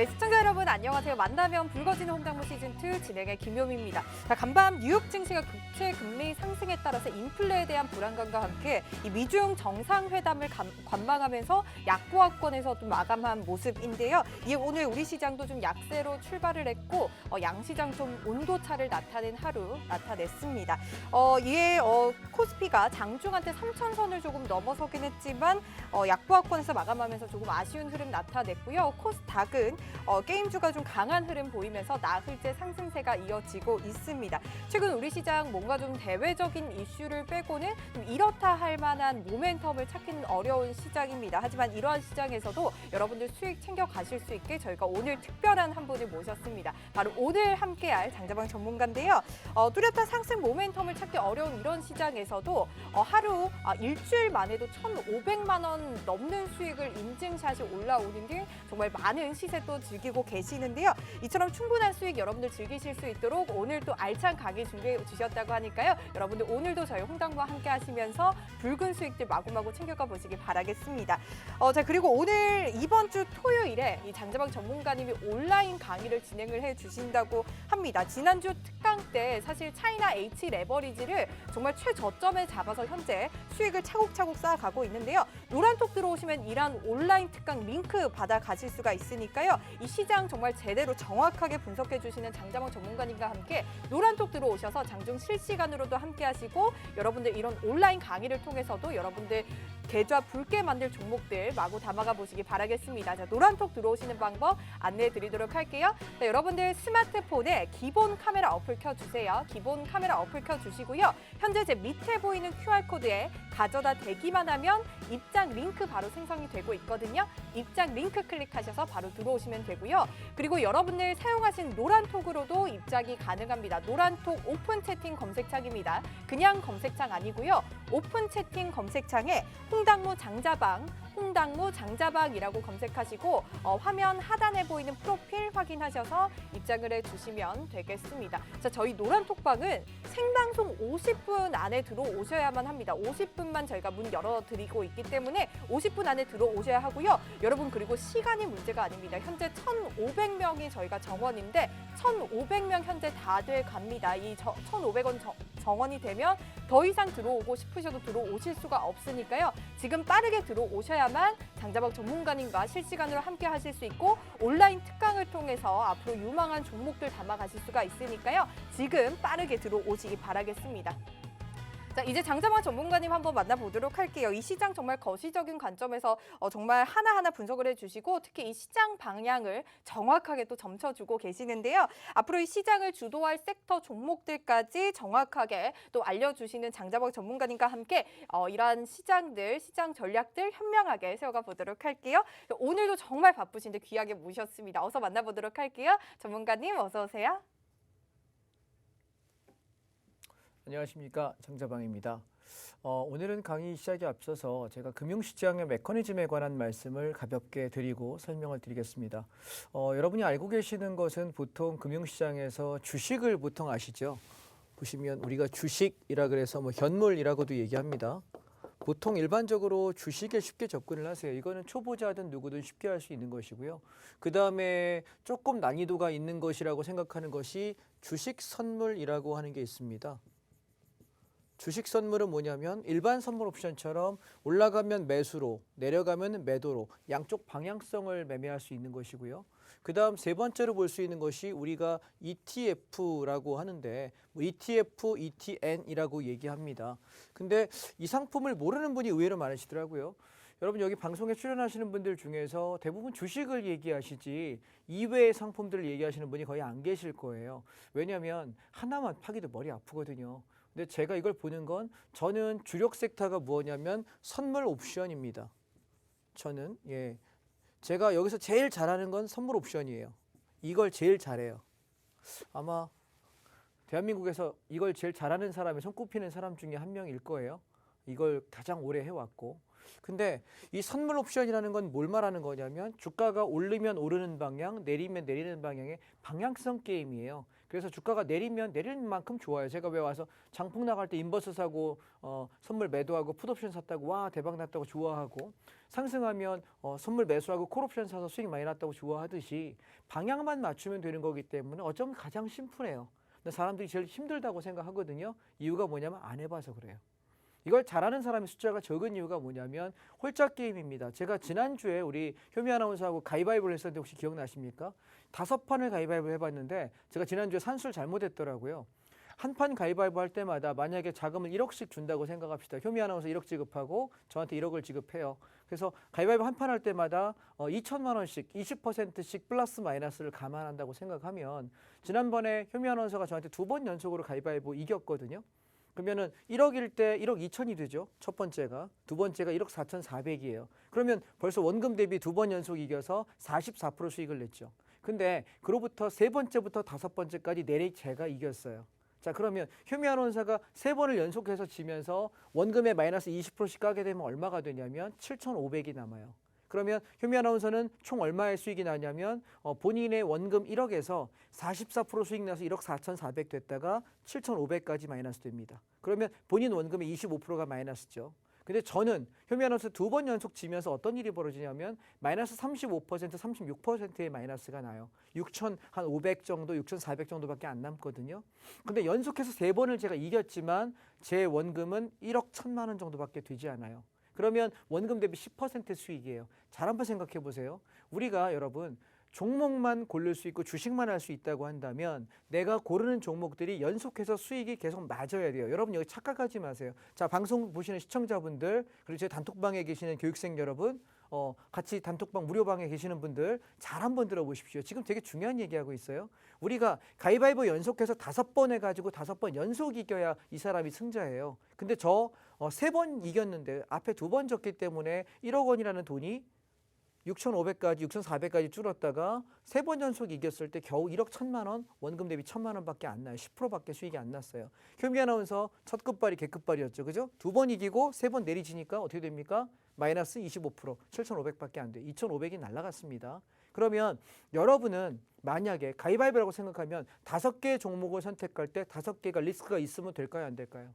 네, 시청자 여러분 안녕하세요. 만나면 붉어지는 홍당무 시즌2 진행의 김효미입니다. 자, 간밤 뉴욕 증시가 국채 금리 상승에 따라서 인플레에 대한 불안감과 함께 이 미중 정상회담을 관망하면서 약보합권에서 좀 마감한 모습인데요. 이에 오늘 우리 시장도 좀 약세로 출발을 했고 양시장 좀 온도차를 나타낸 하루 나타냈습니다. 이에 코스피가 장중한테 3,000선을 조금 넘어서긴 했지만 약보합권에서 마감하면서 조금 아쉬운 흐름 나타냈고요. 코스닥은 게임주가 좀 강한 흐름 보이면서 나흘째 상승세가 이어지고 있습니다. 최근 우리 시장 뭔가 좀 대외적인 이슈를 빼고는 좀 이렇다 할 만한 모멘텀을 찾기는 어려운 시장입니다. 하지만 이러한 시장에서도 여러분들 수익 챙겨 가실 수 있게 저희가 오늘 특별한 한 분을 모셨습니다. 바로 오늘 함께할 장자방 전문가인데요. 뚜렷한 상승 모멘텀을 찾기 어려운 이런 시장에서도 하루 일주일 만에도 1,500만 원 넘는 수익을 인증샷이 올라오는 게 정말 많은 시세도 즐기고 계시는데요. 이처럼 충분한 수익 여러분들 즐기실 수 있도록 오늘 또 알찬 강의 준비해 주셨다고 하니까요. 여러분들 오늘도 저희 홍당무와 함께 하시면서 붉은 수익들 마구마구 챙겨가 보시기 바라겠습니다. 자, 그리고 오늘 이번 주 토요일에 이 장자방 전문가님이 온라인 강의를 진행을 해 주신다고 합니다. 지난주 특강 때 사실 차이나 H 레버리지를 정말 최저점에 잡아서 현재 수익을 차곡차곡 쌓아가고 있는데요. 노란톡 들어오시면 이란 온라인 특강 링크 받아 가실 수가 있으니까요. 이 시장 정말 제대로 정확하게 분석해 주시는 장자방 전문가님과 함께 노란톡 들어오셔서 장중 실시간으로도 함께 하시고 여러분들 이런 온라인 강의를 통해서도 여러분들 계좌 붉게 만들 종목들 마구 담아가 보시기 바라겠습니다. 자, 노란톡 들어오시는 방법 안내해 드리도록 할게요. 자, 여러분들 스마트폰에 기본 카메라 어플 켜주세요. 기본 카메라 어플 켜주시고요. 현재 제 밑에 보이는 QR코드에 가져다 대기만 하면 입장 링크 바로 생성이 되고 있거든요. 입장 링크 클릭하셔서 바로 들어오시면 되고요. 그리고 여러분들 사용하신 노란톡으로도 입장이 가능합니다. 노란톡 오픈 채팅 검색창입니다. 그냥 검색창 아니고요. 오픈 채팅 검색창에 홍당무 장자방이라고 검색하시고 화면 하단에 보이는 프로필 확인하셔서 입장을 해주시면 되겠습니다. 자, 저희 노란톡방은 생방송 50분 안에 들어오셔야만 합니다. 50분만 저희가 문 열어드리고 있기 때문에 50분 안에 들어오셔야 하고요. 여러분 그리고 시간이 문제가 아닙니다. 현재 1,500명이 저희가 정원인데 1,500명 현재 다 돼 갑니다. 이 1,500원 정원이 되면 더 이상 들어오고 싶으셔도 들어오실 수가 없으니까요. 지금 빠르게 들어오셔야만 장자방 전문가님과 실시간으로 함께 하실 수 있고 온라인 특강을 통해서 앞으로 유망한 종목들 담아가실 수가 있으니까요. 지금 빠르게 들어오시기 바라겠습니다. 자, 이제 장자방 전문가님 한번 만나보도록 할게요. 이 시장 정말 거시적인 관점에서 정말 하나하나 분석을 해주시고 특히 이 시장 방향을 정확하게 또 점쳐주고 계시는데요. 앞으로 이 시장을 주도할 섹터 종목들까지 정확하게 또 알려주시는 장자방 전문가님과 함께 이러한 시장들, 시장 전략들 현명하게 세워가 보도록 할게요. 오늘도 정말 바쁘신데 귀하게 모셨습니다. 어서 만나보도록 할게요. 전문가님 어서 오세요. 안녕하십니까, 장자방입니다. 오늘은 강의 시작에 앞서서 제가 금융시장의 메커니즘에 관한 말씀을 가볍게 드리고 설명을 드리겠습니다. 여러분이 알고 계시는 것은 보통 금융시장에서 주식을 보통 아시죠? 보시면 우리가 주식이라 그래서 뭐 현물이라고도 얘기합니다. 보통 일반적으로 주식에 쉽게 접근을 하세요. 이거는 초보자든 누구든 쉽게 할 수 있는 것이고요. 그 다음에 조금 난이도가 있는 것이라고 생각하는 것이 주식 선물이라고 하는 게 있습니다. 주식 선물은 뭐냐면 일반 선물 옵션처럼 올라가면 매수로, 내려가면 매도로 양쪽 방향성을 매매할 수 있는 것이고요. 그 다음 세 번째로 볼 수 있는 것이 우리가 ETF라고 하는데 ETF, ETN이라고 얘기합니다. 근데 이 상품을 모르는 분이 의외로 많으시더라고요. 여러분 여기 방송에 출연하시는 분들 중에서 대부분 주식을 얘기하시지 이외의 상품들을 얘기하시는 분이 거의 안 계실 거예요. 왜냐하면 하나만 파기도 머리 아프거든요. 근데 제가 이걸 보는 건 저는 주력 섹터가 뭐냐면 선물 옵션입니다. 저는 제가 여기서 제일 잘하는 건 선물 옵션이에요. 이걸 제일 잘해요. 아마 대한민국에서 이걸 제일 잘하는 사람이 손꼽히는 사람 중에 한 명일 거예요. 이걸 가장 오래 해왔고. 근데 이 선물 옵션이라는 건 뭘 말하는 거냐면 주가가 오르면 오르는 방향, 내리면 내리는 방향의 방향성 게임이에요. 그래서 주가가 내리면 내리는 만큼 좋아요. 제가 왜 와서 장풍 나갈 때 인버스 사고 선물 매도하고 풋옵션 샀다고 와 대박 났다고 좋아하고, 상승하면 선물 매수하고 콜옵션 사서 수익 많이 났다고 좋아하듯이 방향만 맞추면 되는 거기 때문에 어쩌면 가장 심플해요. 근데 사람들이 제일 힘들다고 생각하거든요. 이유가 뭐냐면 안 해봐서 그래요. 이걸 잘하는 사람의 숫자가 적은 이유가 뭐냐면 홀짝 게임입니다. 제가 지난주에 우리 효미 아나운서하고 가위바위보를 했었는데 혹시 기억나십니까? 5판을 가위바위보 해봤는데 제가 지난주에 산수를 잘못했더라고요. 한 판 가위바위보 할 때마다 만약에 자금을 1억씩 준다고 생각합시다. 효미 아나운서 1억 지급하고 저한테 1억을 지급해요. 그래서 가위바위보 한 판 할 때마다 2천만 원씩 20%씩 플러스 마이너스를 감안한다고 생각하면, 지난번에 효미 아나운서가 저한테 2번 연속으로 가위바위보 이겼거든요. 그러면은 1억일 때 1억 2천이 되죠. 첫 번째가. 두 번째가 1억 4,400이에요. 그러면 벌써 원금 대비 2번 연속 이겨서 44% 수익을 냈죠. 근데 그로부터 세 번째부터 5번째까지 내리 제가 이겼어요. 자, 그러면 효미 아나운서가 3번을 연속해서 지면서 원금에 마이너스 20%씩 까게 되면 얼마가 되냐면 7,500이 남아요. 그러면 효미 아나운서는 총 얼마의 수익이 나냐면 본인의 원금 1억에서 44% 수익 나서 1억 4,400 됐다가 7,500까지 마이너스 됩니다. 그러면 본인 원금의 25%가 마이너스죠. 근데 저는 효미 아나운서 2번 연속 지면서 어떤 일이 벌어지냐면 마이너스 35%, 36%의 마이너스가 나요. 6,500 정도, 6,400 정도밖에 안 남거든요. 근데 연속해서 3번을 제가 이겼지만 제 원금은 1억 1천만 원 정도밖에 되지 않아요. 그러면 원금 대비 10% 수익이에요. 잘 한번 생각해 보세요. 우리가 여러분 종목만 고를 수 있고 주식만 할 수 있다고 한다면 내가 고르는 종목들이 연속해서 수익이 계속 맞아야 돼요. 여러분 여기 착각하지 마세요. 자, 방송 보시는 시청자분들, 그리고 제 단톡방에 계시는 교육생 여러분, 같이 단톡방 무료방에 계시는 분들 잘 한번 들어보십시오. 지금 되게 중요한 얘기하고 있어요. 우리가 가위바위보 연속해서 5번 해가지고 5번 연속 이겨야 이 사람이 승자예요. 근데 저 3번 이겼는데 앞에 2번 졌기 때문에 1억 원이라는 돈이 6,500까지 6,400까지 줄었다가 3번 연속 이겼을 때 겨우 1억 1천만 원, 원금 대비 1천만 원밖에 안 나요. 10%밖에 수익이 안 났어요. 효미 아나운서 첫 끝발이 개끝발이었죠. 그죠? 2번 이기고 3번 내리지니까 어떻게 됩니까? 마이너스 25%, 7,500밖에 안 돼요. 2,500이 날아갔습니다. 그러면 여러분은 만약에 가위바위보라고 생각하면 5개의 종목을 선택할 때 5개가 리스크가 있으면 될까요? 안 될까요?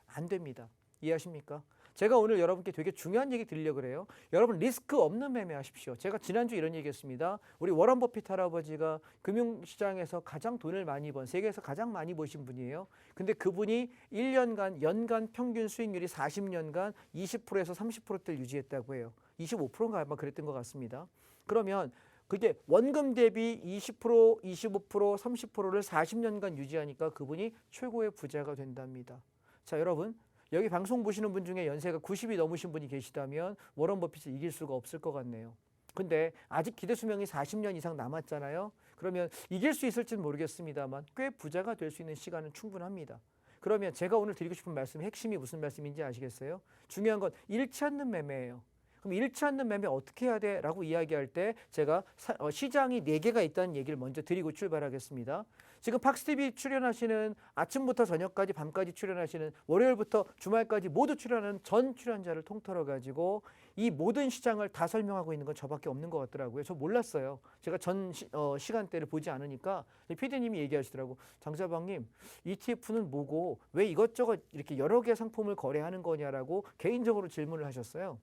안 됩니다. 이해하십니까? 제가 오늘 여러분께 되게 중요한 얘기 드리려고 그래요. 여러분 리스크 없는 매매 하십시오. 제가 지난주 이런 얘기 했습니다. 우리 워런 버핏 할아버지가 금융시장에서 가장 돈을 많이 번, 세계에서 가장 많이 버신 분이에요. 근데 그분이 1년간 연간 평균 수익률이 40년간 20%에서 30%대를 유지했다고 해요. 25%인가 아마 그랬던 것 같습니다. 그러면 그게 원금 대비 20%, 25%, 30%를 40년간 유지하니까 그분이 최고의 부자가 된답니다. 자, 여러분 여기 방송 보시는 분 중에 연세가 90이 넘으신 분이 계시다면 워런 버핏을 이길 수가 없을 것 같네요. 근데 아직 기대 수명이 40년 이상 남았잖아요. 그러면 이길 수 있을지는 모르겠습니다만 꽤 부자가 될 수 있는 시간은 충분합니다. 그러면 제가 오늘 드리고 싶은 말씀의 핵심이 무슨 말씀인지 아시겠어요? 중요한 건 잃지 않는 매매예요. 그럼 잃지 않는 매매 어떻게 해야 돼? 라고 이야기할 때 제가 시장이 4개가 있다는 얘기를 먼저 드리고 출발하겠습니다. 지금 팍스TV 출연하시는 아침부터 저녁까지 밤까지 출연하시는 월요일부터 주말까지 모두 출연하는 전 출연자를 통틀어 가지고 이 모든 시장을 다 설명하고 있는 건 저밖에 없는 것 같더라고요. 저 몰랐어요. 제가 전 시간대를 보지 않으니까 PD님이 얘기하시더라고. 장자방님 ETF는 뭐고 왜 이것저것 이렇게 여러 개 상품을 거래하는 거냐라고 개인적으로 질문을 하셨어요.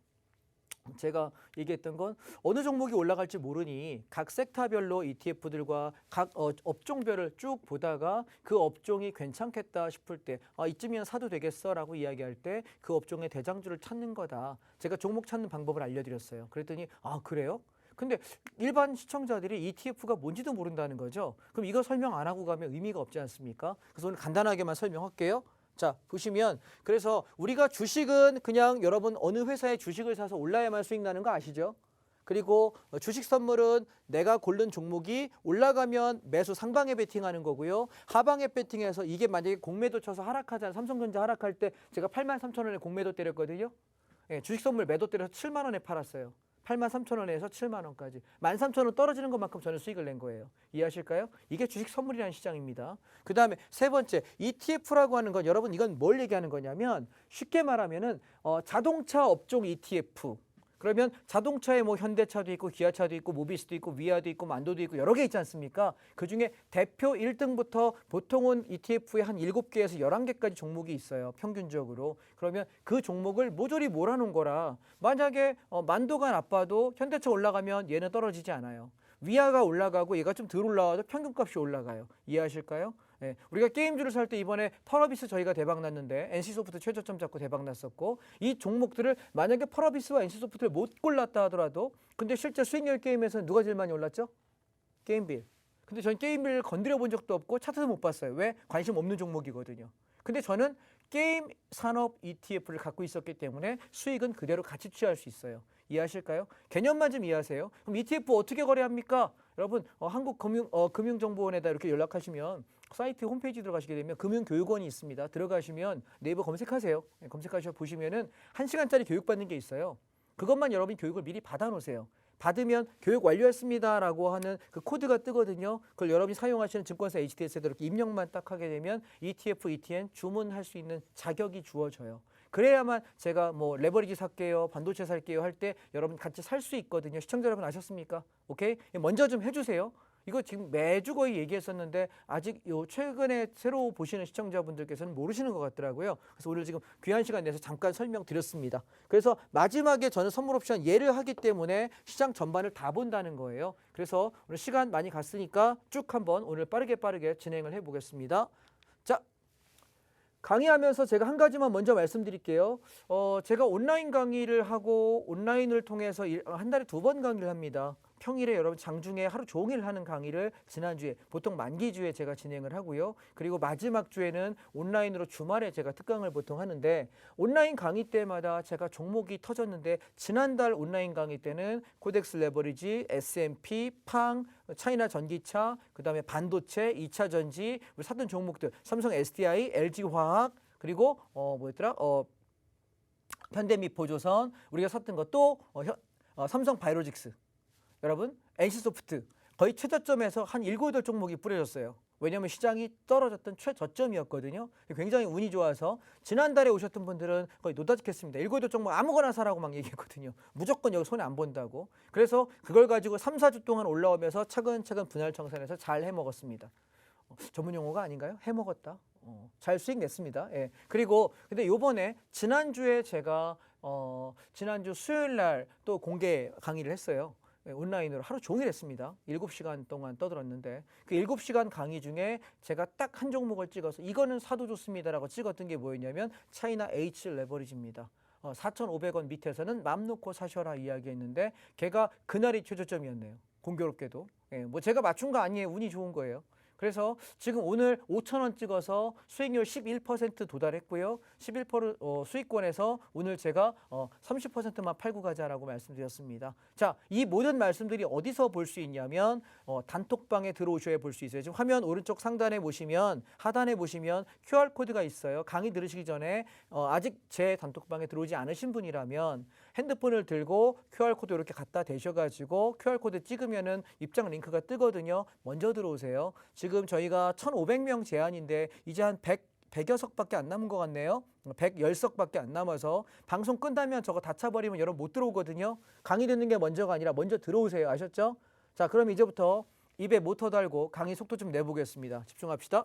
제가 얘기했던 건 어느 종목이 올라갈지 모르니 각 섹터별로 ETF들과 각 업종별을 쭉 보다가 그 업종이 괜찮겠다 싶을 때 이쯤이면 사도 되겠어라고 이야기할 때 그 업종의 대장주를 찾는 거다. 제가 종목 찾는 방법을 알려드렸어요. 그랬더니 그래요? 근데 일반 시청자들이 ETF가 뭔지도 모른다는 거죠. 그럼 이거 설명 안 하고 가면 의미가 없지 않습니까? 그래서 오늘 간단하게만 설명할게요. 자, 보시면 그래서 우리가 주식은 그냥 여러분 어느 회사의 주식을 사서 올라야만 수익 나는 거 아시죠? 그리고 주식 선물은 내가 고른 종목이 올라가면 매수 상방에 베팅하는 거고요. 하방에 베팅해서 이게 만약에 공매도 쳐서 하락하잖아요. 삼성전자 하락할 때 제가 83,000원에 공매도 때렸거든요. 예, 주식 선물 매도 때려서 7만 원에 팔았어요. 83,000원에서 7만 원까지. 13,000원 떨어지는 것만큼 저는 수익을 낸 거예요. 이해하실까요? 이게 주식 선물이라는 시장입니다. 그 다음에 세 번째, ETF라고 하는 건 여러분 이건 뭘 얘기하는 거냐면 쉽게 말하면은 자동차 업종 ETF, 그러면 자동차에 뭐 현대차도 있고 기아차도 있고 모비스도 있고 위아도 있고 만도도 있고 여러 개 있지 않습니까? 그중에 대표 1등부터 보통은 ETF에 한 7개에서 11개까지 종목이 있어요. 평균적으로. 그러면 그 종목을 모조리 몰아놓은 거라 만약에 만도가 나빠도 현대차 올라가면 얘는 떨어지지 않아요. 위아가 올라가고 얘가 좀 덜 올라와도 평균값이 올라가요. 이해하실까요? 네, 우리가 게임주를 살 때 이번에 펄어비스 저희가 대박 났는데 NC소프트 최저점 잡고 대박 났었고 이 종목들을 만약에 펄어비스와 NC소프트를 못 골랐다 하더라도 근데 실제 수익률 게임에서는 누가 제일 많이 올랐죠? 게임빌. 근데 전 게임빌을 건드려 본 적도 없고 차트도 못 봤어요. 왜? 관심 없는 종목이거든요. 근데 저는 게임 산업 ETF를 갖고 있었기 때문에 수익은 그대로 같이 취할 수 있어요. 이해하실까요? 개념만 좀 이해하세요. 그럼 ETF 어떻게 거래합니까? 여러분 한국금융정보원에다 이렇게 연락하시면 사이트 홈페이지 들어가시게 되면 금융교육원이 있습니다. 들어가시면 네이버 검색하세요. 검색하셔 보시면은 1시간짜리 교육받는 게 있어요. 그것만 여러분이 교육을 미리 받아놓으세요. 받으면 교육 완료했습니다라고 하는 그 코드가 뜨거든요. 그걸 여러분이 사용하시는 증권사 HTS에도 이렇게 입력만 딱 하게 되면 ETF, ETN 주문할 수 있는 자격이 주어져요. 그래야만 제가 뭐 레버리지 살게요, 반도체 살게요 할 때 여러분 같이 살 수 있거든요. 시청자 여러분 아셨습니까? 오케이? 먼저 좀 해주세요. 이거 지금 매주 거의 얘기했었는데 아직 요 최근에 새로 보시는 시청자분들께서는 모르시는 것 같더라고요. 그래서 오늘 지금 귀한 시간 내서 잠깐 설명드렸습니다. 그래서 마지막에 저는 선물 옵션 예를 하기 때문에 시장 전반을 다 본다는 거예요. 그래서 오늘 시간 많이 갔으니까 쭉 한번 오늘 빠르게 진행을 해보겠습니다. 자, 강의하면서 제가 한 가지만 먼저 말씀드릴게요. 제가 온라인 강의를 하고 온라인을 통해서 한 달에 2번 강의를 합니다. 평일에 여러분 장중에 하루 종일 하는 강의를 지난주에 보통 만기주에 제가 진행을 하고요. 그리고 마지막 주에는 온라인으로 주말에 제가 특강을 보통 하는데 온라인 강의 때마다 제가 종목이 터졌는데 지난달 온라인 강의 때는 코덱스 레버리지, S&P, 팡, 차이나 전기차, 그다음에 반도체, 2차 전지, 우리 샀던 종목들 삼성 SDI, LG화학 그리고 뭐였더라? 현대미포조선 우리가 샀던 것도 삼성 바이오로직스 여러분 NC소프트 거의 최저점에서 한 7, 8 종목이 뿌려졌어요. 왜냐하면 시장이 떨어졌던 최저점이었거든요. 굉장히 운이 좋아서 지난달에 오셨던 분들은 거의 노다지겠습니다. 7, 8 종목 아무거나 사라고 막 얘기했거든요. 무조건 여기 손에 안 본다고. 그래서 그걸 가지고 3, 4주 동안 올라오면서 차근차근 분할 청산해서 잘 해먹었습니다. 전문 용어가 아닌가요? 해먹었다. 잘 수익 냈습니다. 예. 그리고 근데 요번에 지난주에 제가 지난주 수요일 날 또 공개 강의를 했어요. 온라인으로 하루 종일 했습니다. 7시간 동안 떠들었는데 그 7시간 강의 중에 제가 딱 한 종목을 찍어서 이거는 사도 좋습니다라고 찍었던 게 뭐였냐면 차이나 H 레버리지입니다. 4,500원 밑에서는 맘 놓고 사셔라 이야기했는데 걔가 그날이 최저점이었네요. 공교롭게도. 예, 뭐 제가 맞춘 거 아니에요. 운이 좋은 거예요. 그래서 지금 오늘 5,000원 찍어서 수익률 11% 도달했고요. 11% 수익권에서 오늘 제가 30%만 팔고 가자라고 말씀드렸습니다. 자, 이 모든 말씀들이 어디서 볼 수 있냐면 단톡방에 들어오셔야 볼 수 있어요. 지금 화면 오른쪽 상단에 보시면 하단에 보시면 QR코드가 있어요. 강의 들으시기 전에 아직 제 단톡방에 들어오지 않으신 분이라면 핸드폰을 들고 QR코드 이렇게 갖다 대셔가지고 QR코드 찍으면은 입장 링크가 뜨거든요. 먼저 들어오세요. 지금 저희가 1,500명 제한인데 이제 한 100여 석밖에 안 남은 것 같네요. 110석밖에 안 남아서 방송 끝나면 저거 다 차버리면 여러분 못 들어오거든요. 강의 듣는 게 먼저가 아니라 먼저 들어오세요. 아셨죠? 자, 그럼 이제부터 입에 모터 달고 강의 속도 좀 내보겠습니다. 집중합시다.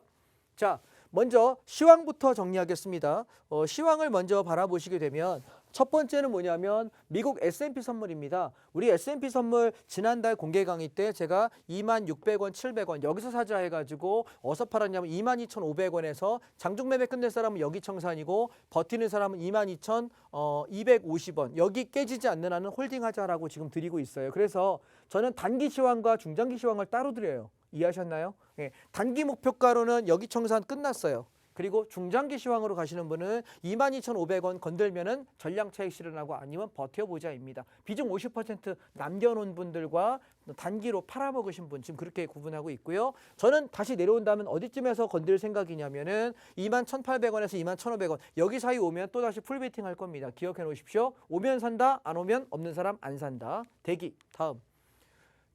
자, 먼저 시황부터 정리하겠습니다. 시황을 먼저 바라보시게 되면 첫 번째는 뭐냐면 미국 S&P 선물입니다. 우리 S&P 선물 지난달 공개 강의 때 제가 26,000원, 700원 여기서 사자 해가지고 어디서 팔았냐면 22,500원에서 장중 매매 끝낼 사람은 여기 청산이고 버티는 사람은 22,250원 여기 깨지지 않는 한은 홀딩하자라고 지금 드리고 있어요. 그래서 저는 단기 시황과 중장기 시황을 따로 드려요. 이해하셨나요? 예, 단기 목표가로는 여기 청산 끝났어요. 그리고 중장기 시황으로 가시는 분은 22,500원 건들면은 전량 차익 실현하고 아니면 버텨보자입니다. 비중 50% 남겨놓은 분들과 단기로 팔아먹으신 분 지금 그렇게 구분하고 있고요. 저는 다시 내려온다면 어디쯤에서 건들 생각이냐면은 21,800원에서 21,500원 여기 사이 오면 또 다시 풀베이팅 할 겁니다. 기억해 놓으십시오. 오면 산다, 안 오면 없는 사람 안 산다. 대기. 다음.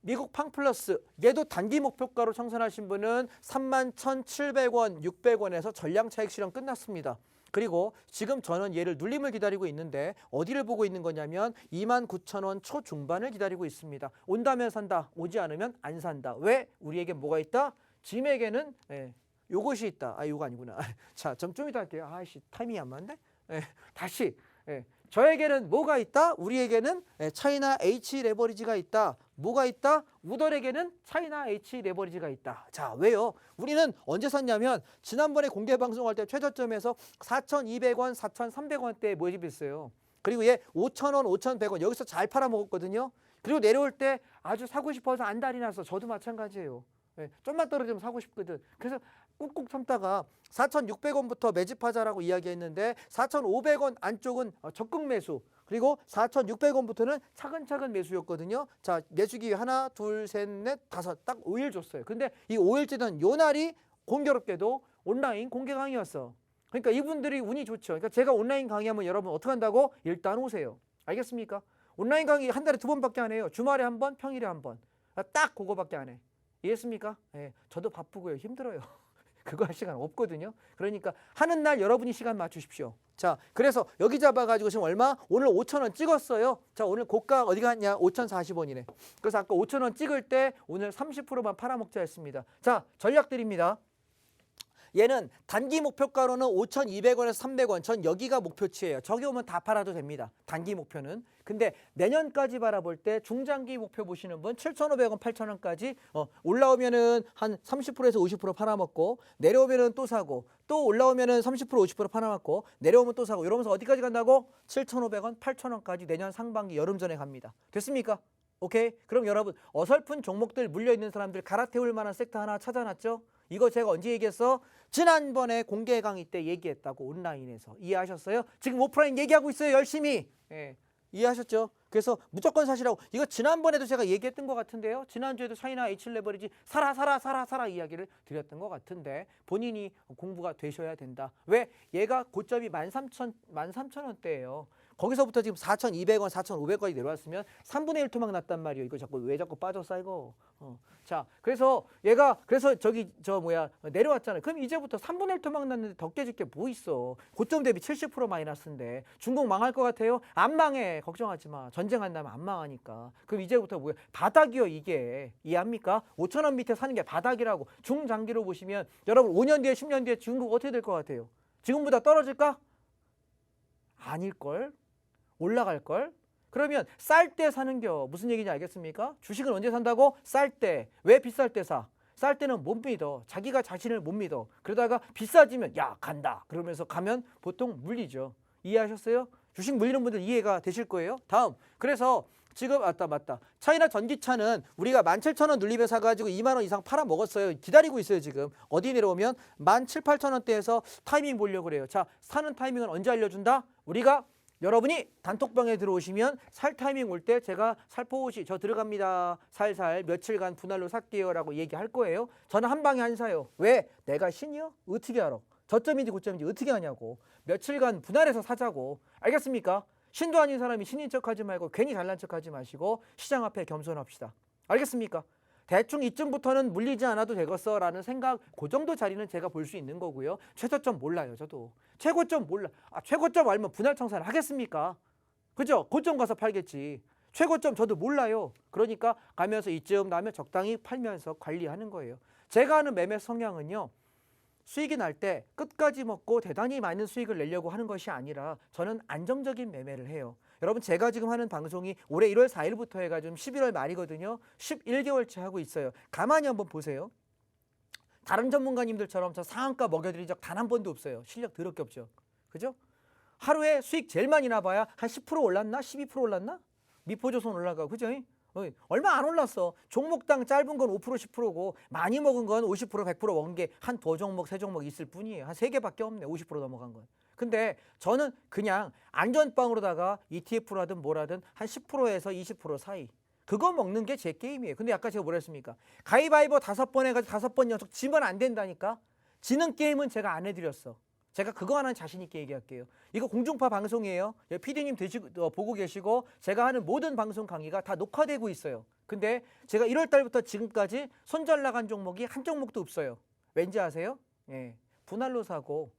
미국 팡플러스 얘도 단기 목표가로 청산하신 분은 31,700원, 600원에서 전량 차익 실현 끝났습니다. 그리고 지금 저는 얘를 눌림을 기다리고 있는데 어디를 보고 있는 거냐면 29,000원 초중반을 기다리고 있습니다. 온다면 산다, 오지 않으면 안 산다. 왜? 우리에게 뭐가 있다? 짐에게는 요것이 있다. 아, 요거 아니구나. 자, 좀 이따 할게요. 아이씨, 타이밍이 안 맞네. 다시. 저에게는 뭐가 있다? 우리에게는 차이나 H 레버리지가 있다. 뭐가 있다? 우덜에게는 차이나 H 레버리지가 있다. 자, 왜요? 우리는 언제 샀냐면 지난번에 공개 방송할 때 최저점에서 4,200원, 4,300원대에 모집했어요. 그리고 얘 5,000원, 5,100원 여기서 잘 팔아먹었거든요. 그리고 내려올 때 아주 사고 싶어서 안달이 나서 저도 마찬가지예요. 좀만 떨어지면 사고 싶거든. 그래서 꾹꾹 참다가 4,600원부터 매집하자라고 이야기했는데 4,500원 안쪽은 적극 매수, 그리고 4,600원부터는 차근차근 매수였거든요. 자, 매수기 하나, 둘, 셋, 넷, 다섯, 딱 5일 줬어요. 근데 이 5일째는 요 날이 공교롭게도 온라인 공개 강의였어. 그러니까 이분들이 운이 좋죠. 그러니까 제가 온라인 강의하면 여러분 어떻게 한다고? 일단 오세요. 알겠습니까? 온라인 강의 한 달에 2번밖에 안 해요. 주말에 한 번, 평일에 한 번. 딱 그거밖에 안 해. 이해했습니까? 저도 바쁘고요. 힘들어요. 그거 할 시간 없거든요. 그러니까 하는 날 여러분이 시간 맞추십시오. 자, 그래서 여기 잡아가지고 지금 얼마? 오늘 5,000원 찍었어요. 자, 오늘 고가 어디 갔냐? 5,040원이네. 그래서 아까 5,000원 찍을 때 오늘 30%만 팔아먹자 했습니다. 자, 전략 드립니다. 얘는 단기 목표가로는 5,200원에서 300원. 전 여기가 목표치예요. 저기 오면 다 팔아도 됩니다. 단기 목표는. 근데 내년까지 바라볼 때 중장기 목표 보시는 분 7,500원, 8,000원까지 올라오면은 한 30%에서 50% 팔아먹고, 내려오면은 또 사고, 또 올라오면은 30% 50% 팔아먹고, 내려오면 또 사고, 이러면서 어디까지 간다고? 7,500원, 8,000원까지 내년 상반기 여름 전에 갑니다. 됐습니까? 오케이? 그럼 여러분 어설픈 종목들 물려있는 사람들 갈아태울 만한 섹터 하나 찾아놨죠? 이거 제가 언제 얘기했어? 지난번에 공개 강의 때 얘기했다고, 온라인에서. 이해하셨어요? 지금 오프라인 얘기하고 있어요, 열심히. 이해하셨죠? 그래서 무조건 사시라고. 이거 지난번에도 제가 얘기했던 것 같은데요. 지난주에도 차이나 H 레버리지 사라 이야기를 드렸던 것 같은데 본인이 공부가 되셔야 된다. 왜? 얘가 고점이 13,000원대예요. 거기서부터 지금 4,200원, 4,500원까지 내려왔으면 3분의 1 토막 났단 말이에요. 이거 왜 자꾸 빠졌어 이거. 자, 그래서 얘가 내려왔잖아요. 그럼 이제부터 3분의 1 토막 났는데 더 깨질 게 뭐 있어. 고점 대비 70% 마이너스인데 중국 망할 것 같아요? 안 망해. 걱정하지 마. 전쟁 안 나면 안 망하니까. 그럼 이제부터 뭐야? 바닥이요 이게. 이해합니까? 5,000원 밑에 사는 게 바닥이라고. 중장기로 보시면 여러분 5년 뒤에 10년 뒤에 중국 어떻게 될 것 같아요? 지금보다 떨어질까? 아닐걸? 올라갈걸? 그러면 쌀 때 사는겨. 무슨 얘기인지 알겠습니까? 주식은 언제 산다고? 쌀 때. 왜 비쌀 때 사? 쌀 때는 못 믿어. 자기가 자신을 못 믿어. 그러다가 비싸지면 야 간다. 그러면서 가면 보통 물리죠. 이해하셨어요? 주식 물리는 분들 이해가 되실 거예요. 다음. 그래서 지금 맞다. 차이나 전기차는 우리가 17,000원 눌리며 사가지고 2만 원 이상 팔아 먹었어요. 기다리고 있어요 지금. 어디 내려오면 17,000, 8,000원대에서 타이밍 보려고 그래요. 자, 사는 타이밍은 언제 알려준다? 우리가 여러분이 단톡방에 들어오시면 살 타이밍 올 때 제가 살포시 저 들어갑니다. 살살 며칠간 분할로 살게요 라고 얘기할 거예요. 저는 한 방에 안 사요. 왜? 내가 신이요? 어떻게 알아? 저점인지 고점인지 어떻게 아냐고. 며칠간 분할해서 사자고. 알겠습니까? 신도 아닌 사람이 신인 척하지 말고 괜히 잘난 척하지 마시고 시장 앞에 겸손합시다. 알겠습니까? 대충 이쯤부터는 물리지 않아도 되겠어 라는 생각, 그 정도 자리는 제가 볼 수 있는 거고요. 최저점 몰라요 저도. 최고점 몰라. 최고점 알면 분할 청산을 하겠습니까? 그죠? 고점 가서 팔겠지. 최고점 저도 몰라요. 그러니까 가면서 이쯤 나면 적당히 팔면서 관리하는 거예요. 제가 하는 매매 성향은요, 수익이 날 때 끝까지 먹고 대단히 많은 수익을 내려고 하는 것이 아니라 저는 안정적인 매매를 해요. 여러분 제가 지금 하는 방송이 올해 1월 4일부터 해가지고 11월 말이거든요. 11개월째 하고 있어요. 가만히 한번 보세요. 다른 전문가님들처럼 저 상한가 먹여드린 적 단 한 번도 없어요. 실력 더럽게 없죠. 그죠? 하루에 수익 제일 많이 나봐야 한 10% 올랐나? 12% 올랐나? 미포조선 올라가고. 그죠? 얼마 안 올랐어. 종목당 짧은 건 5%, 10%고 많이 먹은 건 50%, 100% 먹은 게 한 2종목, 3종목 있을 뿐이에요. 한 3개밖에 없네. 50% 넘어간 건. 근데 저는 그냥 안전빵으로다가 ETF라든 뭐라든 한 10%에서 20% 사이. 그거 먹는 게 제 게임이에요. 근데 아까 제가 뭐라 했습니까? 가위바위보 5번 해가지고 5번 연속 지면 안 된다니까? 지는 게임은 제가 안 해드렸어. 제가 그거 하나는 자신 있게 얘기할게요. 이거 공중파 방송이에요. PD님 보고 계시고 제가 하는 모든 방송 강의가 다 녹화되고 있어요. 근데 제가 1월 달부터 지금까지 손절 나간 종목이 한 종목도 없어요. 왠지 아세요? 분할로 사고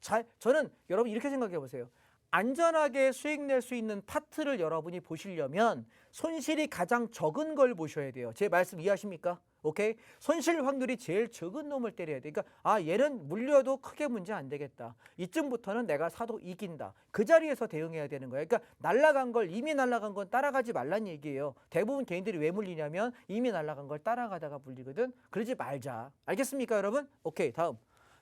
저는 여러분 이렇게 생각해 보세요. 안전하게 수익 낼 수 있는 파트를 여러분이 보시려면 손실이 가장 적은 걸 보셔야 돼요. 제 말씀 이해하십니까? 오케이? 손실 확률이 제일 적은 놈을 때려야 돼. 그러니까 얘는 물려도 크게 문제 안 되겠다. 이쯤부터는 내가 사도 이긴다. 그 자리에서 대응해야 되는 거예요. 그러니까 이미 날라간 건 따라가지 말란 얘기예요. 대부분 개인들이 왜 물리냐면 이미 날라간 걸 따라가다가 물리거든. 그러지 말자. 알겠습니까, 여러분? 오케이, 다음.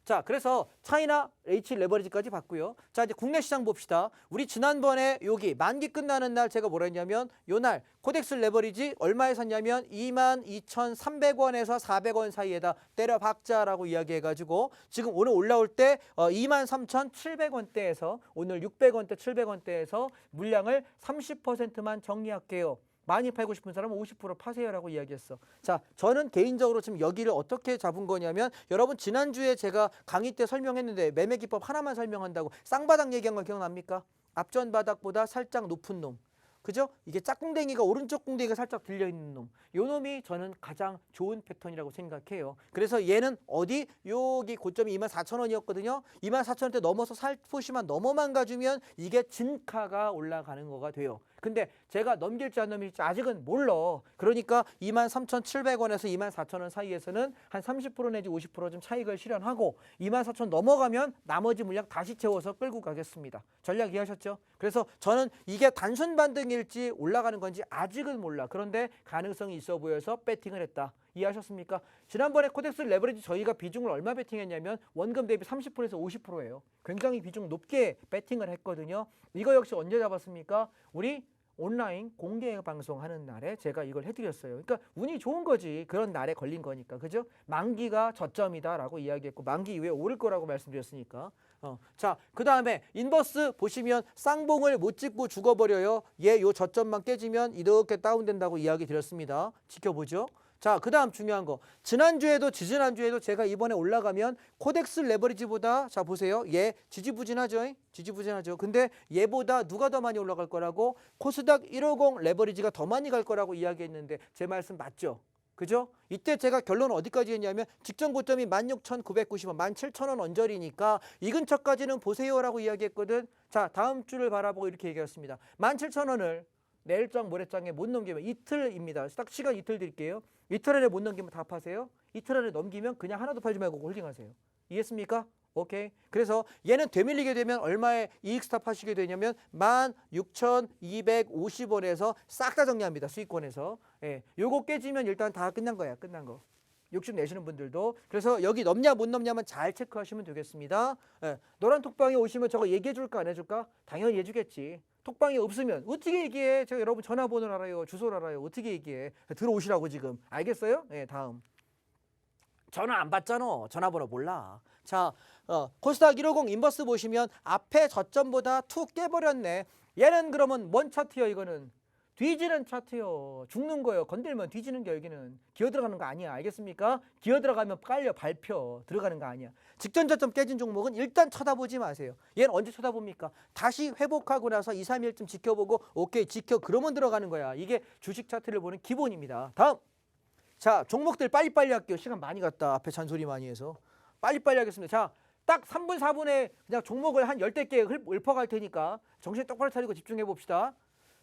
자, 그래서 차이나 H 레버리지까지 봤고요. 자, 이제 국내 시장 봅시다. 우리 지난번에 여기 만기 끝나는 날 제가 뭐라 했냐면 요 날 코덱스 레버리지 얼마에 샀냐면 22,300원에서 400원 사이에다 때려 박자라고 이야기해가지고 지금 오늘 올라올 때 23,700원대에서 오늘 600원대, 700원대에서 물량을 30%만 정리할게요. 많이 팔고 싶은 사람은 50% 파세요라고 이야기했어. 자, 저는 개인적으로 지금 여기를 어떻게 잡은 거냐면 여러분 지난주에 제가 강의 때 설명했는데 매매 기법 하나만 설명한다고 쌍바닥 얘기한 거 기억납니까? 앞전 바닥보다 살짝 높은 놈. 그죠? 이게 짝꿍댕이가 오른쪽 궁뎅이가 살짝 들려있는 놈. 요 놈이 저는 가장 좋은 패턴이라고 생각해요. 그래서 얘는 어디? 여기 고점이 24,000원이었거든요. 24,000원대 넘어서 살포시만 넘어만 가주면 이게 진카가 올라가는 거가 돼요. 근데 제가 넘길지 안 넘길지 아직은 몰라. 그러니까 23,700원에서 24,000원 사이에서는 한 30% 내지 50% 좀 차익을 실현하고 24,000원 넘어가면 나머지 물량 다시 채워서 끌고 가겠습니다. 전략 이해하셨죠? 그래서 저는 이게 단순 반등일지 올라가는 건지 아직은 몰라. 그런데 가능성이 있어 보여서 배팅을 했다. 이해하셨습니까? 지난번에 코덱스 레버리지 저희가 비중을 얼마 배팅했냐면 원금 대비 30%에서 50%예요. 굉장히 비중 높게 배팅을 했거든요. 이거 역시 언제 잡았습니까? 우리 온라인 공개 방송하는 날에 제가 이걸 해드렸어요. 그러니까 운이 좋은 거지. 그런 날에 걸린 거니까. 그죠? 만기가 저점이다라고 이야기했고 만기 이후에 오를 거라고 말씀드렸으니까. 자, 그 다음에 인버스 보시면 쌍봉을 못 찍고 죽어버려요. 요 저점만 깨지면 이렇게 다운된다고 이야기 드렸습니다. 지켜보죠. 자, 그 다음 중요한 거. 지난주에도 지지난주에도 제가 이번에 올라가면 코덱스 레버리지보다 자 보세요. 얘 지지부진하죠? 지지부진하죠. 근데 얘보다 누가 더 많이 올라갈 거라고? 코스닥 150 레버리지가 더 많이 갈 거라고 이야기했는데 제 말씀 맞죠? 그죠? 이때 제가 결론은 어디까지 했냐면 직전 고점이 16,990원, 17,000원 언저리니까 이 근처까지는 보세요라고 이야기했거든. 자, 다음 주를 바라보고 이렇게 얘기했습니다. 17,000원을 내일장 모레장에 못 넘기면 이틀입니다. 딱 시간 이틀 드릴게요. 이틀 안에 못 넘기면 다 파세요. 이틀 안에 넘기면 그냥 하나도 팔지 말고 홀딩하세요. 이해했습니까? 오케이. 그래서 얘는 되밀리게 되면 얼마에 이익 스탑 하시게 되냐면 16,250원에서 싹 다 정리합니다. 수익권에서. 예. 요거 깨지면 일단 다 끝난 거야. 끝난 거. 욕심 내시는 분들도. 그래서 여기 넘냐 못 넘냐만 잘 체크하시면 되겠습니다. 예. 노란 톡방에 오시면 저거 얘기해 줄까 안 해줄까? 당연히 해주겠지. 톡방이 없으면 어떻게 얘기해? 제가 여러분 전화번호를 알아요. 주소를 알아요. 어떻게 얘기해? 들어오시라고 지금. 알겠어요? 네, 다음. 전화 안 받잖아. 전화번호 몰라. 자, 코스닥 150 인버스 보시면 앞에 저점보다 툭 깨버렸네. 얘는 그러면 뭔 차트요 이거는? 뒤지는 차트요. 죽는 거예요. 건들면 뒤지는 게 여기는. 기어 들어가는 거 아니야. 알겠습니까? 기어 들어가면 깔려 밟혀. 들어가는 거 아니야. 직전 저점 깨진 종목은 일단 쳐다보지 마세요. 얘는 언제 쳐다봅니까? 다시 회복하고 나서 2, 3일쯤 지켜보고 오케이 지켜 그러면 들어가는 거야. 이게 주식 차트를 보는 기본입니다. 다음. 자, 종목들 빨리빨리 할게요. 시간 많이 갔다. 앞에 잔소리 많이 해서. 빨리빨리 하겠습니다. 자, 딱 3분 4분에 그냥 종목을 한 10대 개 읊어갈 테니까 정신 똑바로 차리고 집중해 봅시다.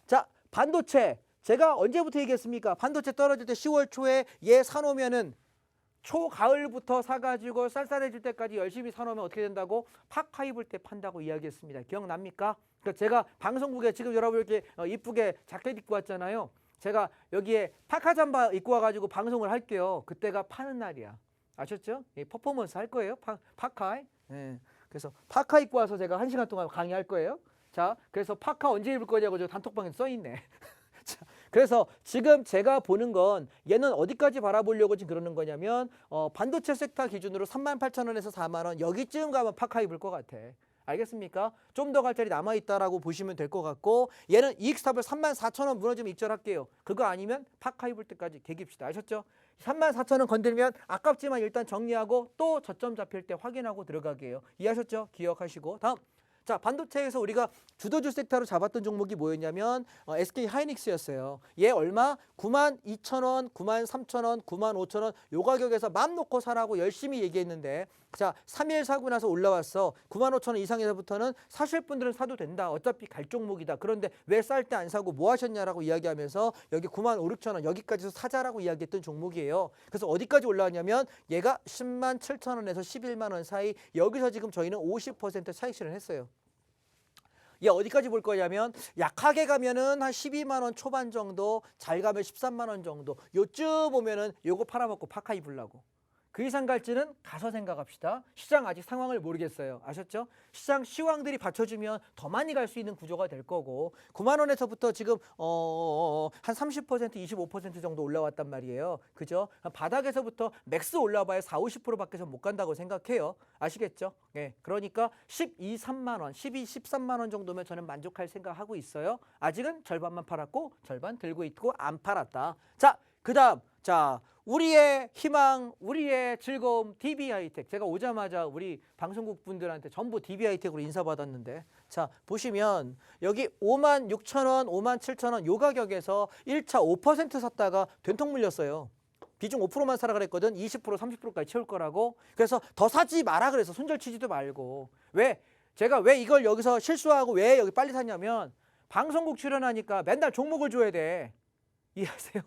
자, 반도체. 제가 언제부터 얘기했습니까? 반도체 떨어질 때 10월 초에 얘 사놓으면은 초가을부터 사가지고 쌀쌀해질 때까지 열심히 사놓으면 어떻게 된다고? 팍하 입을 때 판다고 이야기했습니다. 기억납니까? 그러니까 제가 방송국에 지금 여러분 이렇게 이쁘게 자켓 입고 왔잖아요. 제가 여기에 파카 잠바 입고 와가지고 방송을 할게요. 그때가 파는 날이야. 아셨죠? 퍼포먼스 할 거예요. 파카. 예. 그래서 파카 입고 와서 제가 1시간 동안 강의할 거예요. 자, 그래서 파카 언제 입을 거냐고 저 단톡방에 써있네. 자, 그래서 지금 제가 보는 건 얘는 어디까지 바라보려고 지금 그러는 거냐면 반도체 섹터 기준으로 38,000원에서 4만원 여기쯤 가면 파카 입을 것 같아. 알겠습니까? 좀 더 갈 자리 남아있다라고 보시면 될 것 같고 얘는 이익 스탑을 34,000원 무너지면 입절할게요. 그거 아니면 파카 입을 때까지 개깁시다. 아셨죠? 34,000원 건들면 아깝지만 일단 정리하고 또 저점 잡힐 때 확인하고 들어가게요. 이해하셨죠? 기억하시고 다음. 자, 반도체에서 우리가 주도주 섹터로 잡았던 종목이 뭐였냐면 SK 하이닉스였어요. 얘 얼마? 92,000원, 93,000원, 95,000원 요 가격에서 맘 놓고 사라고 열심히 얘기했는데 자, 3일 사고 나서 올라왔어. 95,000원 이상에서부터는 사실 분들은 사도 된다. 어차피 갈 종목이다. 그런데 왜 쌀 때 안 사고 뭐 하셨냐라고 이야기하면서 여기 95,000원 여기까지서 사자라고 이야기했던 종목이에요. 그래서 어디까지 올라왔냐면 얘가 107,000원에서 11만 원 사이 여기서 지금 저희는 50% 차익 실현했어요. 얘 어디까지 볼 거냐면 약하게 가면은 한 12만 원 초반 정도, 잘 가면 13만 원 정도. 요쯤 보면은 요거 팔아먹고 파카 입으려고. 그 이상 갈지는 가서 생각합시다. 시장 아직 상황을 모르겠어요. 아셨죠? 시장 시황들이 받쳐주면 더 많이 갈 수 있는 구조가 될 거고 9만 원에서부터 지금 한 30%, 25% 정도 올라왔단 말이에요. 그죠? 바닥에서부터 맥스 올라봐야 4, 50%밖에서 못 간다고 생각해요. 아시겠죠? 네. 그러니까 12, 3만 원, 12, 13만 원 정도면 저는 만족할 생각하고 있어요. 아직은 절반만 팔았고 절반 들고 있고 안 팔았다. 자, 그다음 자. 우리의 희망, 우리의 즐거움, DB하이텍. 제가 오자마자 우리 방송국 분들한테 전부 DB하이텍으로 인사받았는데 자, 보시면 여기 56,000원, 57,000원 요 가격에서 1차 5% 샀다가 된통 물렸어요. 비중 5%만 사라 그랬거든. 20%, 30%까지 채울 거라고. 그래서 더 사지 마라 그래서 손절 치지도 말고. 왜? 제가 왜 이걸 여기서 실수하고 왜 여기 빨리 샀냐면 방송국 출연하니까 맨날 종목을 줘야 돼. 이해하세요?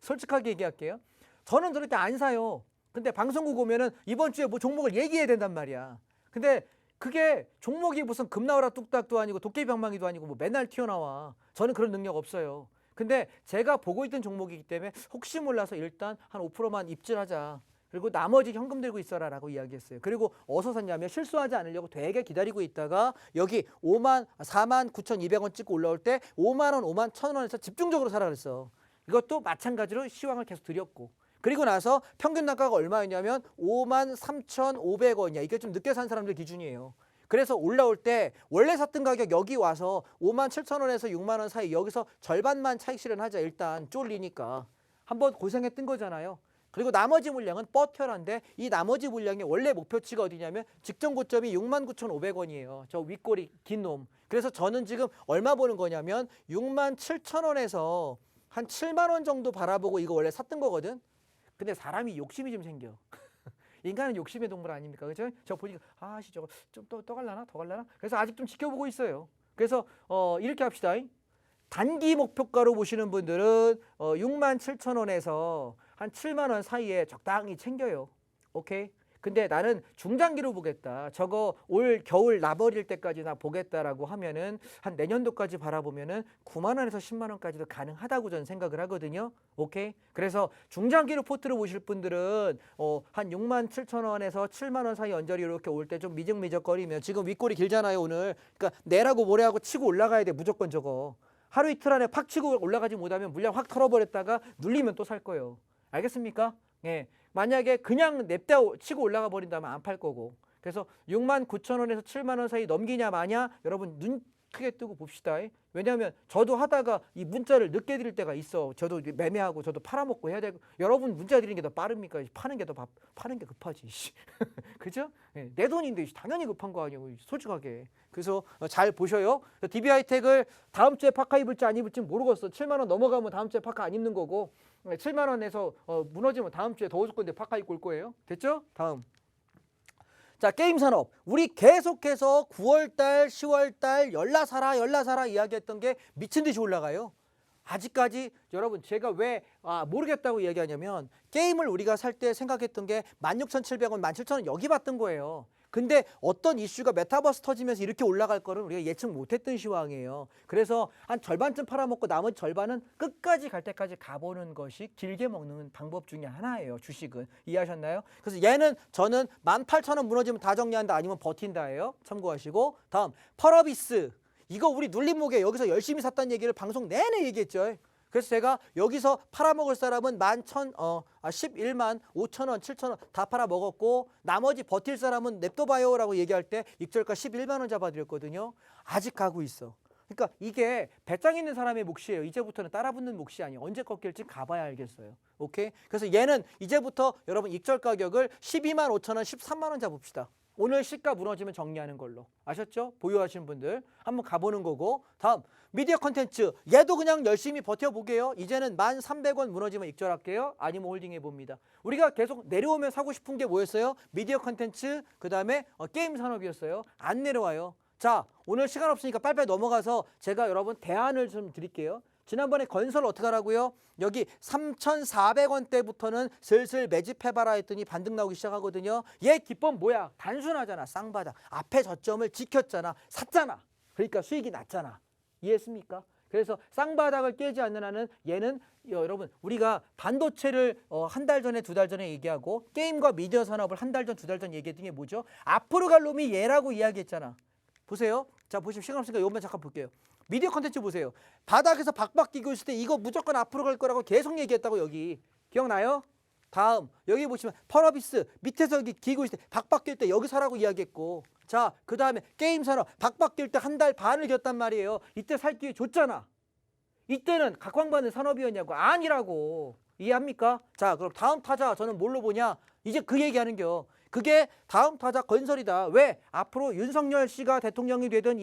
솔직하게 얘기할게요. 저는 저럴 때 안 사요. 근데 방송국 오면은 이번 주에 뭐 종목을 얘기해야 된단 말이야. 근데 그게 종목이 무슨 금 나오라 뚝딱도 아니고 도깨비 방망이도 아니고 뭐 맨날 튀어나와. 저는 그런 능력 없어요. 근데 제가 보고 있던 종목이기 때문에 혹시 몰라서 일단 한 5%만 입질하자. 그리고 나머지 현금 들고 있어라 라고 이야기했어요. 그리고 어디서 샀냐면 실수하지 않으려고 되게 기다리고 있다가 여기 49,200원 찍고 올라올 때 5만 원, 5만 1,000원에서 집중적으로 사라 그랬어. 이것도 마찬가지로 시황을 계속 드렸고 그리고 나서 평균 단가가 얼마였냐면 53,500원이야. 이게 좀 늦게 산 사람들 기준이에요. 그래서 올라올 때 원래 샀던 가격 여기 와서 57,000원에서 6만 원 사이 여기서 절반만 차익 실현하자. 일단 쫄리니까 한번 고생했던 거잖아요. 그리고 나머지 물량은 버텨란데 이 나머지 물량의 원래 목표치가 어디냐면 직전 고점이 69,500원이에요. 저 윗꼬리 긴 놈. 그래서 저는 지금 얼마 보는 거냐면 67,000원에서 한 7만 원 정도 바라보고 이거 원래 샀던 거거든. 근데 사람이 욕심이 좀 생겨. 인간은 욕심의 동물 아닙니까? 그죠? 저 보니까 아씨 저거 좀 더 갈라나? 더 갈라나? 그래서 아직 좀 지켜보고 있어요. 그래서 이렇게 합시다. 단기 목표가로 보시는 분들은 67,000원에서 한 7만 원 사이에 적당히 챙겨요. 오케이? 근데 나는 중장기로 보겠다. 저거 올 겨울 나버릴 때까지나 보겠다라고 하면은 한 내년도까지 바라보면은 9만 원에서 10만 원까지도 가능하다고 저는 생각을 하거든요. 오케이? 그래서 중장기로 포트를 보실 분들은 한 67,000원에서 7만 원 사이 언저리 이렇게 올 때 좀 미적미적거리면 지금 윗골이 길잖아요, 오늘. 그러니까 내라고 모래하고 치고 올라가야 돼, 무조건 저거. 하루 이틀 안에 팍 치고 올라가지 못하면 물량 확 털어버렸다가 눌리면 또 살 거예요. 알겠습니까? 예. 만약에 그냥 냅다 치고 올라가 버린다면 안 팔 거고. 그래서 69,000원에서 7만 원 사이 넘기냐 마냐 여러분 눈 크게 뜨고 봅시다. 왜냐하면 저도 하다가 이 문자를 늦게 드릴 때가 있어. 저도 매매하고 저도 팔아먹고 해야 되고. 여러분 문자 드리는 게 더 빠릅니까? 파는 게 급하지. 그죠? 네, 내 돈인데 당연히 급한 거 아니에요. 솔직하게. 그래서 잘 보셔요. DB하이텍을 다음 주에 파카 입을지 안 입을지 모르겠어. 7만 원 넘어가면 다음 주에 파카 안 입는 거고 7만 원에서 무너지면 다음 주에 더 오실 건데 파카 입고 올 거예요. 됐죠? 다음. 자, 게임 산업. 우리 계속해서 9월달, 10월달 열나사라 이야기했던 게 미친 듯이 올라가요. 아직까지 여러분 제가 왜 모르겠다고 이야기하냐면 게임을 우리가 살 때 생각했던 게 16,700원, 17,000원 여기 봤던 거예요. 근데 어떤 이슈가 메타버스 터지면서 이렇게 올라갈 거는 우리가 예측 못했던 시황이에요. 그래서 한 절반쯤 팔아먹고 나머지 절반은 끝까지 갈 때까지 가보는 것이 길게 먹는 방법 중에 하나예요. 주식은. 이해하셨나요? 그래서 얘는 저는 18,000원 무너지면 다 정리한다 아니면 버틴다예요. 참고하시고 다음 펄어비스. 이거 우리 눌림목에 여기서 열심히 샀다는 얘기를 방송 내내 얘기했죠. 그래서 제가 여기서 팔아먹을 사람은 11만 5천원, 7천원 다 팔아먹었고 나머지 버틸 사람은 냅둬봐요라고 얘기할 때 익절가 11만 원 잡아드렸거든요. 아직 가고 있어. 그러니까 이게 배짱 있는 사람의 몫이에요. 이제부터는 따라붙는 몫이 아니에요. 언제 꺾일지 가봐야 알겠어요. 오케이? 그래서 얘는 이제부터 여러분 익절 가격을 12만 5천원, 13만 원 잡읍시다. 오늘 시가 무너지면 정리하는 걸로. 아셨죠? 보유하시는 분들 한번 가보는 거고. 다음 미디어 컨텐츠. 얘도 그냥 열심히 버텨보게요. 이제는 1,300원 무너지면 익절할게요. 아니면 홀딩해 봅니다. 우리가 계속 내려오면 사고 싶은 게 뭐였어요? 미디어 컨텐츠, 그 다음에 게임 산업이었어요. 안 내려와요. 자, 오늘 시간 없으니까 빨리빨리 넘어가서 제가 여러분 대안을 좀 드릴게요. 지난번에 건설 어떻게 하라고요? 여기 3,400원대부터는 슬슬 매집해봐라 했더니 반등 나오기 시작하거든요. 얘 기법 뭐야? 단순하잖아. 쌍바닥. 앞에 저점을 지켰잖아. 샀잖아. 그러니까 수익이 났잖아. 이해했습니까? 그래서 쌍바닥을 깨지 않는 한은 얘는 여러분 우리가 반도체를 한 달 전에 두 달 전에 얘기하고 게임과 미디어 산업을 한 달 전, 두 달 전 얘기했던 게 뭐죠? 앞으로 갈 놈이 얘라고 이야기했잖아. 보세요. 자, 보시면 시간 없으니까 요것만 잠깐 볼게요. 미디어 컨텐츠 보세요. 바닥에서 박박 끼고 있을 때 이거 무조건 앞으로 갈 거라고 계속 얘기했다고 여기. 기억나요? 다음 여기 보시면 펄어비스 밑에서 여기 기고 있을 때 박박 낄 때 여기 사라고 이야기했고, 자, 그 다음에 게임 산업 박박 낄 때 한 달 반을 겼단 말이에요. 이때 살 기회 줬잖아. 이때는 각광받는 산업이었냐고. 아니라고. 이해합니까? 자, 그럼 다음 타자 저는 뭘로 보냐? 이제 그 얘기하는겨. 그게 다음 타자 건설이다. 왜? 앞으로 윤석열 씨가 대통령이 되든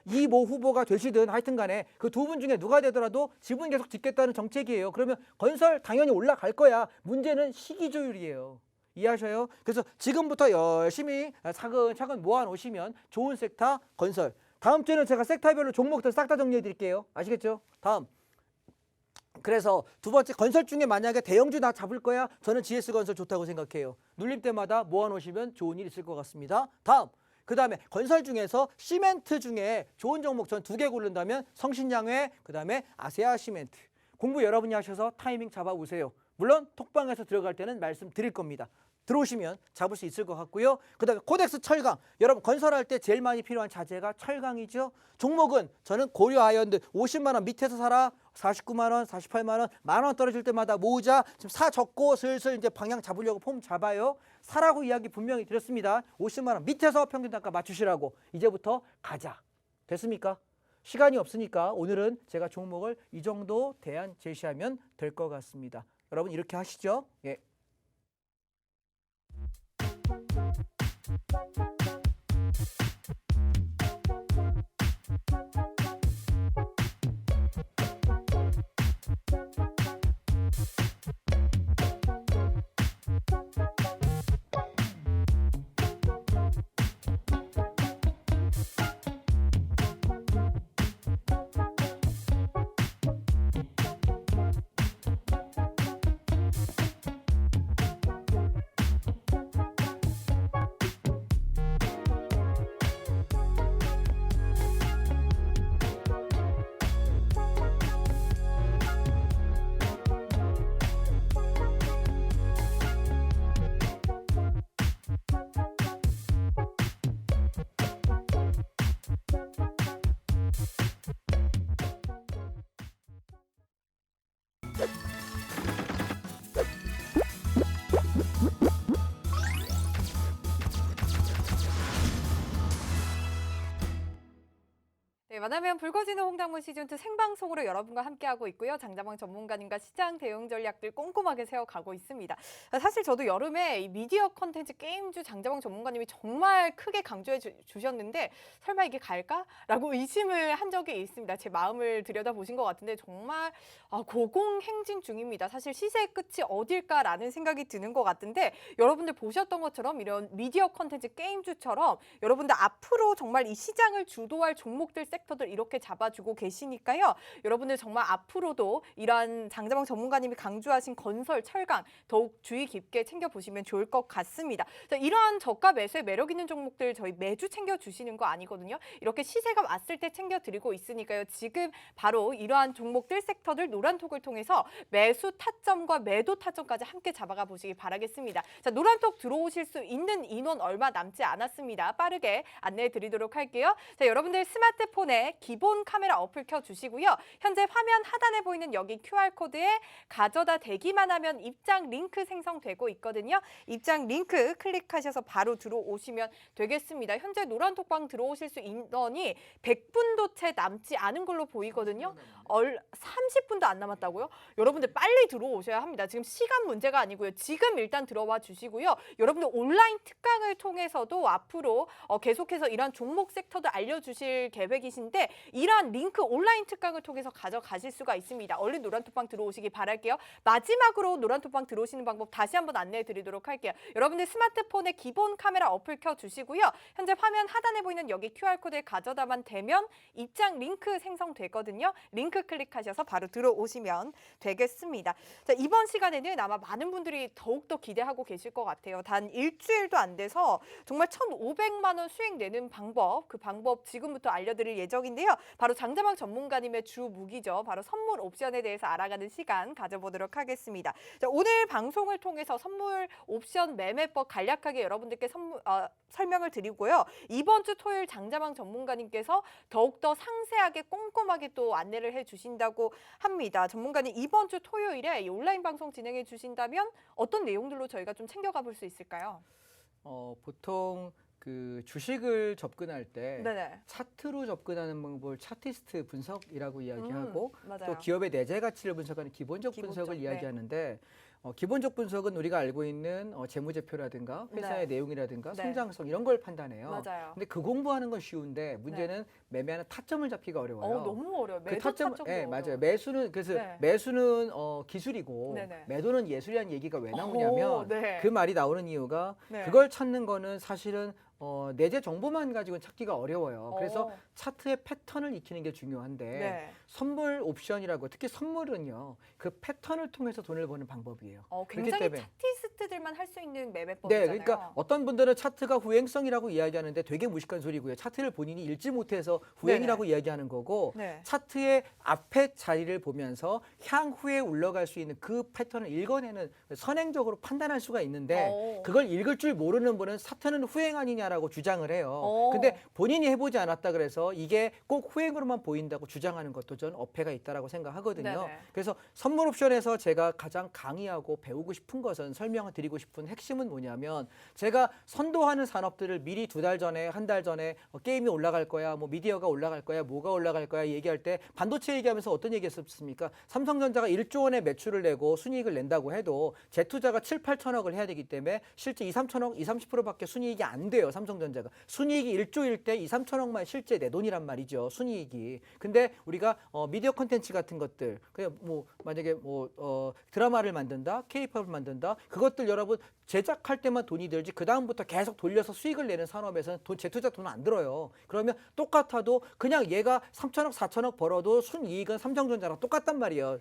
이모 후보가 되시든 하여튼 간에 그 두 분 중에 누가 되더라도 지분 계속 짓겠다는 정책이에요. 그러면 건설 당연히 올라갈 거야. 문제는 시기 조율이에요. 이해하셔요? 그래서 지금부터 열심히 차근차근 모아놓으시면 좋은 섹터 건설. 다음 주에는 제가 섹터별로 종목들 싹 다 정리해 드릴게요. 아시겠죠? 다음. 그래서 두 번째 건설 중에 만약에 대형주 나 잡을 거야? 저는 GS건설 좋다고 생각해요. 눌릴 때마다 모아놓으시면 좋은 일 있을 것 같습니다. 다음. 그 다음에 건설 중에서 시멘트 중에 좋은 종목 전 2개 고른다면 성신양회, 그 다음에 아세아 시멘트. 공부 여러분이 하셔서 타이밍 잡아보세요. 물론 톡방에서 들어갈 때는 말씀드릴 겁니다. 들어오시면 잡을 수 있을 것 같고요. 그 다음에 코덱스 철강. 여러분 건설할 때 제일 많이 필요한 자재가 철강이죠. 종목은 저는 고려 아이언드 50만 원 밑에서 사라. 49만 원, 48만 원, 만 원 떨어질 때마다 모으자. 지금 사 적고 슬슬 이제 방향 잡으려고 폼 잡아요. 사라고 이야기 분명히 드렸습니다. 50만 원 밑에서 평균 단가 맞추시라고. 이제부터 가자. 됐습니까? 시간이 없으니까 오늘은 제가 종목을 이 정도 대안 제시하면 될 것 같습니다. 여러분 이렇게 하시죠. 예. 네, 만나면 붉어지는 홍당무 시즌2 생방송으로 여러분과 함께하고 있고요. 장자방 전문가님과 시장 대응 전략들 꼼꼼하게 세워가고 있습니다. 사실 저도 여름에 이 미디어 컨텐츠 게임주 장자방 전문가님이 정말 크게 강조해 주셨는데 설마 이게 갈까? 라고 의심을 한 적이 있습니다. 제 마음을 들여다보신 것 같은데 정말 고공행진 중입니다. 사실 시세의 끝이 어딜까라는 생각이 드는 것 같은데 여러분들 보셨던 것처럼 이런 미디어 컨텐츠 게임주처럼 여러분들 앞으로 정말 이 시장을 주도할 종목들 섹터들 이렇게 잡아주고 계시니까요. 여러분들 정말 앞으로도 이러한 장자방 전문가님이 강조하신 건설, 철강 더욱 주의 깊게 챙겨보시면 좋을 것 같습니다. 자, 이러한 저가 매수의 매력 있는 종목들 저희 매주 챙겨주시는 거 아니거든요. 이렇게 시세가 왔을 때 챙겨드리고 있으니까요. 지금 바로 이러한 종목들, 섹터들 노란톡을 통해서 매수 타점과 매도 타점까지 함께 잡아가 보시기 바라겠습니다. 자, 노란톡 들어오실 수 있는 인원 얼마 남지 않았습니다. 빠르게 안내해 드리도록 할게요. 자, 여러분들 스마트폰에 스마트폰에 기본 카메라 어플 켜주시고요. 현재 화면 하단에 보이는 여기 QR코드에 가져다 대기만 하면 입장 링크 생성되고 있거든요. 입장 링크 클릭하셔서 바로 들어오시면 되겠습니다. 현재 노란톡방 들어오실 수 인원이 100분도 채 남지 않은 걸로 보이거든요. 30분도 안 남았다고요? 여러분들 빨리 들어오셔야 합니다. 지금 시간 문제가 아니고요. 지금 일단 들어와 주시고요. 여러분들 온라인 특강을 통해서도 앞으로 계속해서 이런 종목 섹터도 알려주실 계획이신데 이러한 링크 온라인 특강을 통해서 가져가실 수가 있습니다. 얼른 노란톡방 들어오시기 바랄게요. 마지막으로 노란톡방 들어오시는 방법 다시 한번 안내해 드리도록 할게요. 여러분들 스마트폰에 기본 카메라 어플 켜주시고요. 현재 화면 하단에 보이는 여기 QR코드에 가져다만 대면 입장 링크 생성되거든요. 링크 클릭하셔서 바로 들어오시면 되겠습니다. 자, 이번 시간에는 아마 많은 분들이 더욱더 기대하고 계실 것 같아요. 단 일주일도 안 돼서 정말 1,500만 원 수익 내는 방법, 그 방법 지금부터 알려드릴 예정인데요. 바로 장자방 전문가님의 주 무기죠. 바로 선물 옵션에 대해서 알아가는 시간 가져보도록 하겠습니다. 자, 오늘 방송을 통해서 선물 옵션 매매법 간략하게 여러분들께 설명을 드리고요. 이번 주 토요일 장자방 전문가님께서 더욱더 상세하게 꼼꼼하게 또 안내를 해주신다고 합니다. 전문가님 이번 주 토요일에 이 온라인 방송 진행해 주신다면 어떤 내용들로 저희가 좀 챙겨가 볼 수 있을까요? 보통 그 주식을 접근할 때 네네. 차트로 접근하는 방법을 차티스트 분석이라고 이야기하고 맞아요. 또 기업의 내재 가치를 분석하는 기본적 분석을 이야기하는데 기본적 분석은 우리가 알고 있는 재무제표라든가 회사의 내용이라든가 성장성 이런 걸 판단해요. 맞아요. 근데 그 공부하는 건 쉬운데 문제는 매매하는 타점을 잡기가 어려워요. 너무 어려워요. 그 매도 타점, 타점도 맞아요. 어려워요. 매수는 그래서 매수는 기술이고 네네. 매도는 예술이라는 얘기가 왜 나오냐면 그 말이 나오는 이유가 그걸 찾는 거는 사실은 내재 정보만 가지고는 찾기가 어려워요. 그래서 차트의 패턴을 익히는 게 중요한데 선물 옵션이라고 특히 선물은요. 그 패턴을 통해서 돈을 버는 방법이에요. 굉장히 차티스트들만 할 수 있는 매매법이잖아요. 네, 그러니까 어떤 분들은 차트가 후행성이라고 이야기하는데 되게 무식한 소리고요. 차트를 본인이 읽지 못해서 후행이라고 이야기하는 거고 차트의 앞에 자리를 보면서 향후에 올라갈 수 있는 그 패턴을 읽어내는 선행적으로 판단할 수가 있는데 그걸 읽을 줄 모르는 분은 차트는 후행 아니냐라고 주장을 해요. 근데 본인이 해보지 않았다 그래서 이게 꼭 후행으로만 보인다고 주장하는 것도 전 어폐가 있다라고 생각하거든요. 그래서 선물 옵션에서 제가 가장 강의하고 배우고 싶은 것은 설명을 드리고 싶은 핵심은 뭐냐면 제가 선도하는 산업들을 미리 2달 전에, 한 달 전에 게임이 올라갈 거야, 뭐 미디어가 올라갈 거야, 뭐가 올라갈 거야 얘기할 때 반도체 얘기하면서 어떤 얘기했었습니까? 삼성전자가 1조 원의 매출을 내고 순이익을 낸다고 해도 재투자가 7, 8천억을 해야 되기 때문에 실제 2, 3천억, 2, 30%밖에 순이익이 안 돼요. 삼성전자가. 순이익이 1조일 때 2, 3천억만 실제 내 돈이란 말이죠. 순이익이. 근데 우리가 미디어 콘텐츠 같은 것들 그냥 뭐 만약에 드라마를 만든다, K-팝을 만든다. 그것들 여러분 제작할 때만 돈이 들지 그다음부터 계속 돌려서 수익을 내는 산업에서는 재투자 돈 안 들어요. 그러면 똑같아도 그냥 얘가 3천억, 4천억 벌어도 순이익은 삼성전자랑 똑같단 말이에요.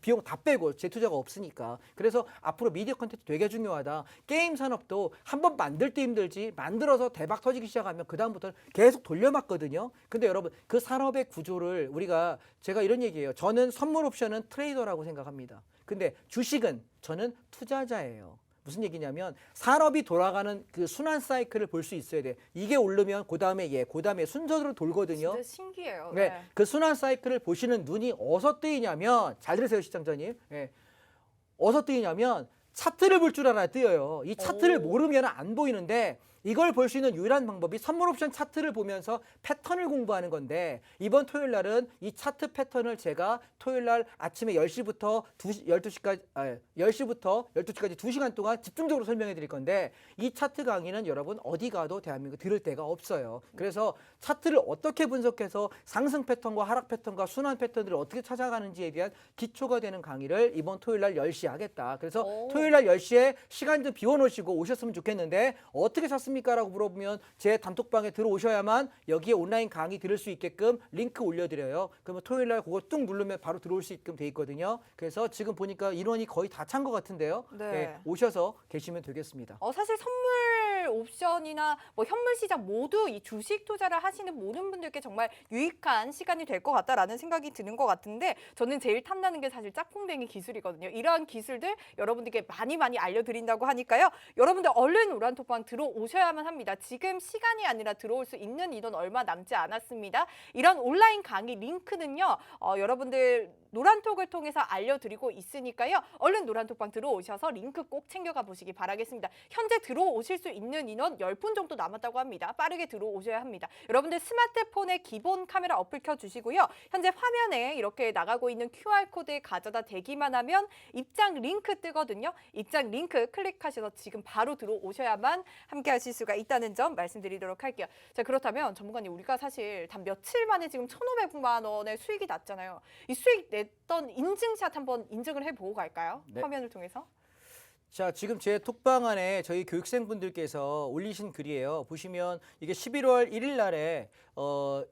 비용 다 빼고 재투자가 없으니까. 그래서 앞으로 미디어 콘텐츠 되게 중요하다. 게임 산업도 한번 만들 때 힘들지 만들어서 대박 터지기 시작하면 그다음부터는 계속 돌려막거든요. 근데 여러분 그 산업의 구조를 제가 이런 얘기예요. 저는 선물 옵션은 트레이더라고 생각합니다. 근데 주식은 저는 투자자예요. 무슨 얘기냐면 산업이 돌아가는 그 순환 사이클을 볼 수 있어야 돼. 이게 오르면 그다음에 그다음에 순서대로 돌거든요. 진짜 신기해요. 네. 그 순환 사이클을 보시는 눈이 어디서 뜨이냐면 잘 들으세요 시청자님. 어디서 뜨이냐면 차트를 볼 줄 알아야 뜨여요. 이 차트를 모르면 안 보이는데 이걸 볼 수 있는 유일한 방법이 선물 옵션 차트를 보면서 패턴을 공부하는 건데 이번 토요일 날은 이 차트 패턴을 제가 토요일 날 아침에 10시부터 12시까지 2시간 동안 집중적으로 설명해 드릴 건데 이 차트 강의는 여러분 어디 가도 대한민국 들을 데가 없어요. 그래서 차트를 어떻게 분석해서 상승 패턴과 하락 패턴과 순환 패턴들을 어떻게 찾아가는지에 대한 기초가 되는 강의를 이번 토요일 날 10시에 하겠다. 그래서 토요일 날 10시에 시간 좀 비워놓으시고 오셨으면 좋겠는데 어떻게 샀습니까? 라고 물어보면 제 단톡방에 들어오셔야만 여기에 온라인 강의 들을 수 있게끔 링크 올려드려요. 그러면 토요일 날 그거 뚝 누르면 바로 들어올 수 있게끔 돼 있거든요. 그래서 지금 보니까 인원이 거의 다 찬 것 같은데요. 오셔서 계시면 되겠습니다. 사실 선물 옵션이나 뭐 현물 시장 모두 이 주식 투자를 하시는 모든 분들께 정말 유익한 시간이 될 것 같다라는 생각이 드는 것 같은데 저는 제일 탐나는 게 사실 짝꿍뱅이 기술이거든요. 이러한 기술들 여러분들께 많이 알려드린다고 하니까요. 여러분들 얼른 노란톡방 들어오셔야만 합니다. 지금 시간이 아니라 들어올 수 있는 인원 얼마 남지 않았습니다. 이런 온라인 강의 링크는요. 여러분들 노란톡을 통해서 알려드리고 있으니까요. 얼른 노란톡방 들어오셔서 링크 꼭 챙겨가 보시기 바라겠습니다. 현재 들어오실 수 있는 인원 10분 정도 남았다고 합니다. 빠르게 들어오셔야 합니다. 여러분들 스마트폰에 기본 카메라 어플 켜주시고요. 현재 화면에 이렇게 나가고 있는 QR코드에 가져다 대기만 하면 입장 링크 뜨거든요. 입장 링크 클릭하셔서 지금 바로 들어오셔야만 함께 하실 수가 있다는 점 말씀드리도록 할게요. 자, 그렇다면 전문가님 우리가 사실 단 며칠 만에 지금 1,500만 원의 수익이 났잖아요. 이 수익 냈던 인증샷 한번 인증을 해보고 갈까요? 네. 화면을 통해서. 자, 지금 제 톡방 안에 저희 교육생분들께서 올리신 글이에요. 보시면 이게 11월 1일 날에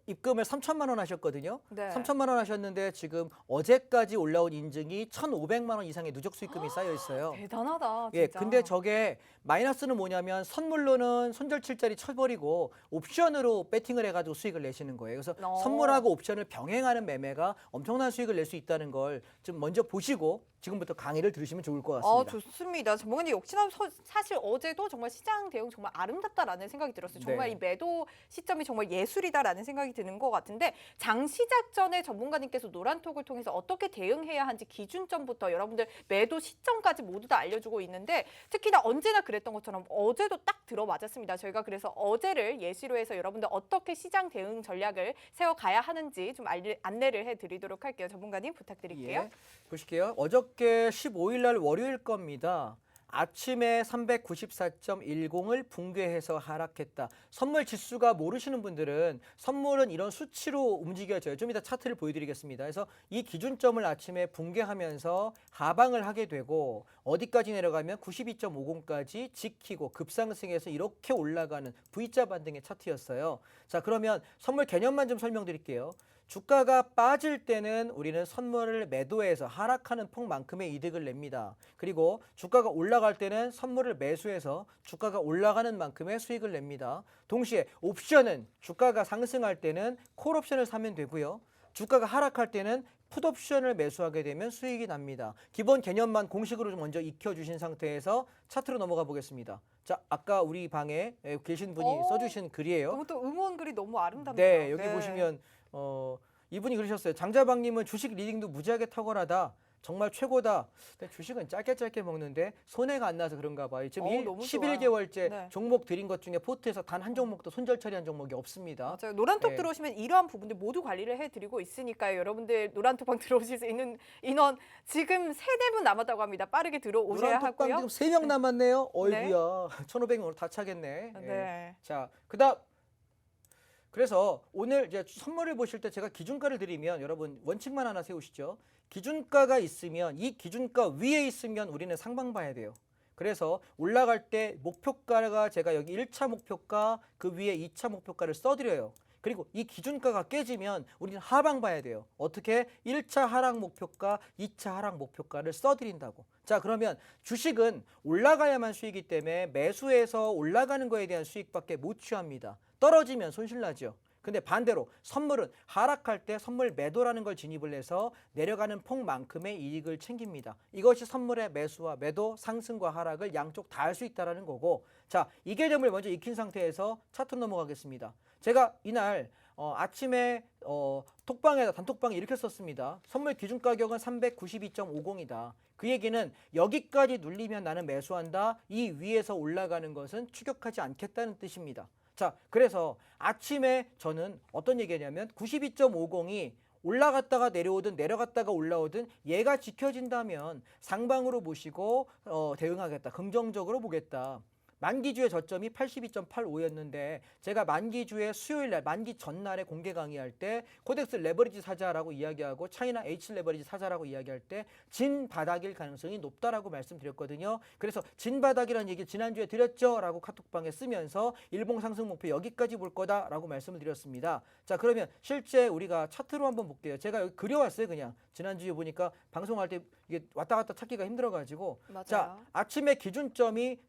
입금을 3천만 원 하셨거든요. 네. 3천만 원 하셨는데 지금 어제까지 올라온 인증이 1,500만 원 이상의 누적 수익금이 쌓여 있어요. 대단하다. 진짜. 예, 근데 저게 마이너스는 뭐냐면 선물로는 손절칠자리 쳐버리고 옵션으로 배팅을 해가지고 수익을 내시는 거예요. 그래서 선물하고 옵션을 병행하는 매매가 엄청난 수익을 낼 수 있다는 걸 좀 먼저 보시고 지금부터 강의를 들으시면 좋을 것 같습니다. 좋습니다. 전문가님 역시나 사실 어제도 정말 시장 대응 정말 아름답다라는 생각이 들었어요. 정말 네. 이 매도 시점이 정말 예술이다라는 생각이 드는 것 같은데 장 시작 전에 전문가님께서 노란톡을 통해서 어떻게 대응해야 하는지 기준점부터 여러분들 매도 시점까지 모두 다 알려주고 있는데 특히나 언제나 그랬던 것처럼 어제도 딱 들어맞았습니다. 저희가 그래서 어제를 예시로 해서 여러분들 어떻게 시장 대응 전략을 세워가야 하는지 좀 안내를 해드리도록 할게요. 전문가님 부탁드릴게요. 예, 보실게요. 어저께 15일 날 월요일 겁니다. 아침에 394.10을 붕괴해서 하락했다. 선물 지수가 모르시는 분들은 선물은 이런 수치로 움직여져요. 좀 이따 차트를 보여드리겠습니다. 그래서 이 기준점을 아침에 붕괴하면서 하방을 하게 되고 어디까지 내려가면 92.50까지 지키고 급상승해서 이렇게 올라가는 V자 반등의 차트였어요. 자, 그러면 선물 개념만 좀 설명드릴게요. 주가가 빠질 때는 우리는 선물을 매도해서 하락하는 폭만큼의 이득을 냅니다. 그리고 주가가 올라갈 때는 선물을 매수해서 주가가 올라가는 만큼의 수익을 냅니다. 동시에 옵션은 주가가 상승할 때는 콜옵션을 사면 되고요. 주가가 하락할 때는 풋옵션을 매수하게 되면 수익이 납니다. 기본 개념만 공식으로 좀 먼저 익혀주신 상태에서 차트로 넘어가 보겠습니다. 자, 아까 우리 방에 계신 분이 써주신 글이에요. 너무 또 응원글이 너무 아름답네요. 네, 여기 보시면 이분이 그러셨어요. 장자방님은 주식 리딩도 무지하게 탁월하다. 정말 최고다. 근데 주식은 짧게 먹는데 손해가 안 나서 그런가 봐요. 지금 너무 11개월째 네. 종목 드린 것 중에 포트에서 단 한 종목도 손절 처리한 종목이 없습니다. 맞아요. 노란톡 네. 들어오시면 이러한 부분들 모두 관리를 해드리고 있으니까요. 여러분들 노란톡방 들어오실 수 있는 인원 지금 3-4분 남았다고 합니다. 빠르게 들어오셔야 노란톡방 하고요. 지금 3명 남았네요. 네. 어이구야. 1,500명 다 차겠네. 예. 네. 자, 그다음 그래서 오늘 이제 선물을 보실 때 제가 기준가를 드리면 여러분 원칙만 하나 세우시죠. 기준가가 있으면 이 기준가 위에 있으면 우리는 상방 봐야 돼요. 그래서 올라갈 때 목표가가 제가 여기 1차 목표가 그 위에 2차 목표가를 써드려요. 그리고 이 기준가가 깨지면 우리는 하방 봐야 돼요. 어떻게? 1차 하락 목표가, 2차 하락 목표가를 써드린다고. 자, 그러면 주식은 올라가야만 수익이기 때문에 매수해서 올라가는 거에 대한 수익밖에 못 취합니다. 떨어지면 손실나죠. 근데 반대로 선물은 하락할 때 선물 매도라는 걸 진입을 해서 내려가는 폭만큼의 이익을 챙깁니다. 이것이 선물의 매수와 매도, 상승과 하락을 양쪽 다 할 수 있다는 거고, 자, 이 개념을 먼저 익힌 상태에서 차트 넘어가겠습니다. 제가 이날 아침에 톡방에다 단톡방에 이렇게 썼습니다. 선물 기준 가격은 392.50이다. 그 얘기는 여기까지 눌리면 나는 매수한다. 이 위에서 올라가는 것은 추격하지 않겠다는 뜻입니다. 자, 그래서 아침에 저는 어떤 얘기냐면 92.50이 올라갔다가 내려오든 내려갔다가 올라오든 얘가 지켜진다면 상방으로 보시고 대응하겠다. 긍정적으로 보겠다. 만기주의 저점이 82.85였는데 제가 만기주의 수요일 날 만기 전날에 공개 강의할 때 코덱스 레버리지 사자라고 이야기하고 차이나 H 레버리지 사자라고 이야기할 때 진 바닥일 가능성이 높다라고 말씀드렸거든요. 그래서 진 바닥이라는 얘기 지난주에 드렸죠 라고 카톡방에 쓰면서 일봉 상승 목표 여기까지 볼 거다라고 말씀을 드렸습니다. 자, 그러면 실제 우리가 차트로 한번 볼게요. 제가 여기 그려왔어요. 그냥 지난주에 보니까 방송할 때 이게 왔다 갔다 찾기가 힘들어가지고 맞아요. 자, 아침에 기준점이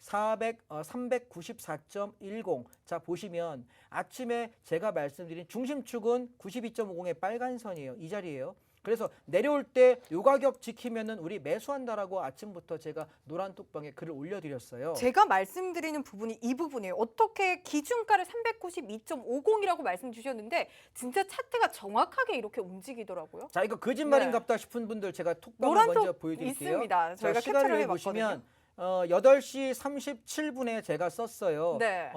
394.10. 자, 보시면 아침에 제가 말씀드린 중심축은 92.50의 빨간 선이에요. 이 자리예요. 그래서 내려올 때 요 가격 지키면은 우리 매수한다라고 아침부터 제가 노란 톡방에 글을 올려드렸어요. 제가 말씀드리는 부분이 이 부분이에요. 어떻게 기준가를 392.50이라고 말씀 주셨는데 진짜 차트가 정확하게 이렇게 움직이더라고요. 자, 이거 거짓말인갑다 싶은 분들 제가 톡방을 먼저 노란톡 보여드릴게요. 있습니다. 저희가 시간을 캡처를 보시면 해봤거든요. 8시 37분에 제가 썼어요. 네.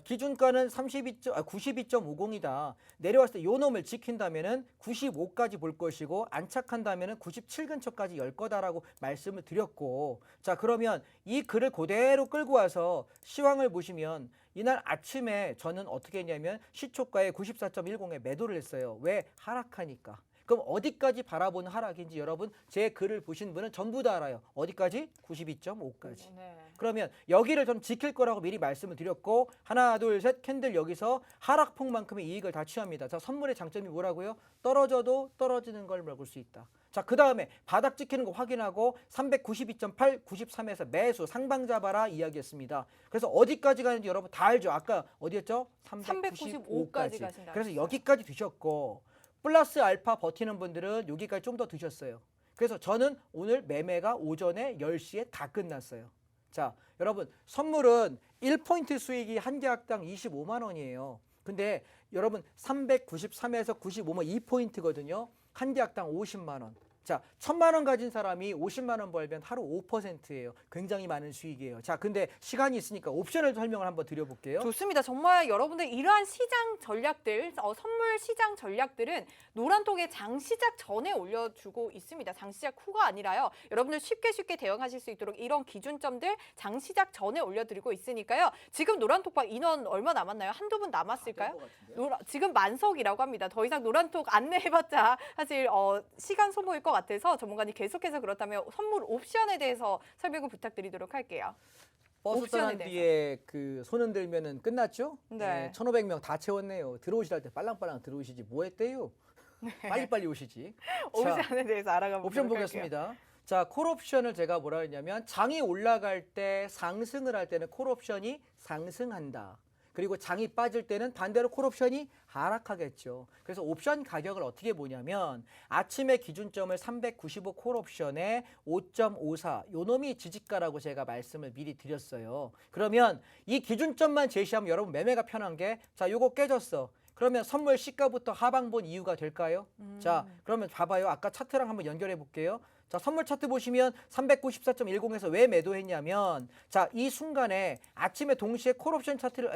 기준가는 92.50이다. 내려왔을 때 요 놈을 지킨다면은 95까지 볼 것이고 안착한다면은 97 근처까지 열 거다라고 말씀을 드렸고, 자, 그러면 이 글을 그대로 끌고 와서 시황을 보시면 이날 아침에 저는 어떻게 했냐면 시초가에 94.10에 매도를 했어요. 왜? 하락하니까. 그럼 어디까지 바라보는 하락인지 여러분 제 글을 보신 분은 전부 다 알아요. 어디까지? 92.5까지. 네. 그러면 여기를 좀 지킬 거라고 미리 말씀을 드렸고, 하나 둘 셋 캔들 여기서 하락폭만큼의 이익을 다 취합니다. 자, 선물의 장점이 뭐라고요? 떨어져도 떨어지는 걸 먹을 수 있다. 자, 그 다음에 바닥 지키는 거 확인하고 392.8, 93에서 매수 상방 잡아라 이야기했습니다. 그래서 어디까지 가는지 여러분 다 알죠? 아까 어디였죠? 395까지 가신다. 그래서 여기까지 드셨고, 플러스 알파 버티는 분들은 여기까지 좀 더 드셨어요. 그래서 저는 오늘 매매가 오전에 10시에 다 끝났어요. 자, 여러분 선물은 1포인트 수익이 한 계약당 25만 원이에요. 근데 여러분 393에서 95만 2포인트거든요. 한 계약당 50만 원. 자, 1,000만 원 가진 사람이 50만 원 벌면 하루 5%예요. 굉장히 많은 수익이에요. 자, 근데 시간이 있으니까 옵션을 설명을 한번 드려볼게요. 좋습니다. 정말 여러분들 이러한 시장 전략들, 선물 시장 전략들은 노란톡에 장 시작 전에 올려주고 있습니다. 장 시작 후가 아니라요. 여러분들 쉽게 대응하실 수 있도록 이런 기준점들 장 시작 전에 올려드리고 있으니까요. 지금 노란톡방 인원 얼마 남았나요? 한두 분 남았을까요? 지금 만석이라고 합니다. 더 이상 노란톡 안내해봤자 사실 시간 소모일 것 같아서 전문가님 계속해서 그렇다면 선물 옵션에 대해서 설명을 부탁드리도록 할게요. 버스 옵션에 떠난 뒤에 그 손 흔들면은 끝났죠? 네. 1,500명 다 채웠네요. 들어오시다 할 때 빨랑빨랑 들어오시지 뭐 했대요? 빨리빨리 오시지. 옵션에 대해서 알아가 보도록 옵션 할게요. 보겠습니다. 자, 콜옵션을 제가 뭐라 했냐면 장이 올라갈 때 상승을 할 때는 콜옵션이 상승한다. 그리고 장이 빠질 때는 반대로 콜옵션이 하락하겠죠. 그래서 옵션 가격을 어떻게 보냐면 아침에 기준점을 395 콜옵션에 5.54 요 놈이 지지가라고 제가 말씀을 미리 드렸어요. 그러면 이 기준점만 제시하면 여러분 매매가 편한 게, 자, 요거 깨졌어. 그러면 선물 시가부터 하방 본 이유가 될까요? 자, 그러면 봐봐요. 아까 차트랑 한번 연결해 볼게요. 자, 선물 차트 보시면 394.10에서 왜 매도했냐면, 자, 이 순간에 아침에 동시에 콜옵션 차트를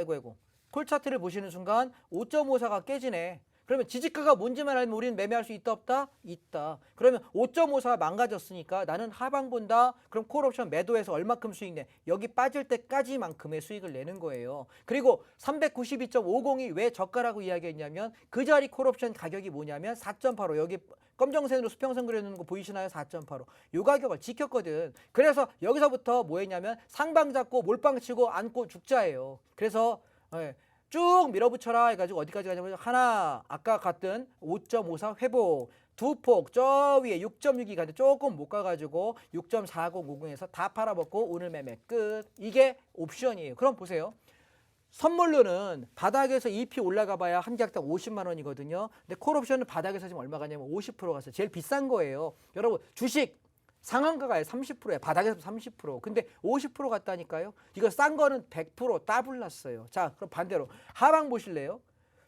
콜 차트를 보시는 순간 5.54가 깨지네. 그러면 지지가가 뭔지만 알면 우리는 매매할 수 있다 없다? 있다. 그러면 5.54가 망가졌으니까 나는 하방 본다. 그럼 콜옵션 매도해서 얼마큼 수익 내? 여기 빠질 때까지만큼의 수익을 내는 거예요. 그리고 392.50이 왜 저가라고 이야기했냐면 그 자리 콜옵션 가격이 뭐냐면 4.85 여기 검정색으로 수평선 그려놓는 거 보이시나요? 4.85. 요 가격을 지켰거든. 그래서 여기서부터 뭐 했냐면 상방 잡고 몰빵 치고 안고 죽자예요. 그래서 쭉 밀어붙여라 해가지고 어디까지 가냐면 하나 아까 갔던 5.54 회복 두 폭 저 위에 6.62 가는데 조금 못 가가지고 6.4050에서 다 팔아먹고 오늘 매매 끝. 이게 옵션이에요. 그럼 보세요. 선물로는 바닥에서 EP 올라가 봐야 한 계약당 50만 원이거든요. 근데 콜옵션은 바닥에서 지금 얼마 가냐면 50% 갔어요. 제일 비싼 거예요. 여러분 주식 상한가가 30%예요. 바닥에서 30%. 근데 50% 갔다니까요. 이거 싼 거는 100% 따블 났어요. 자, 그럼 반대로 하방 보실래요?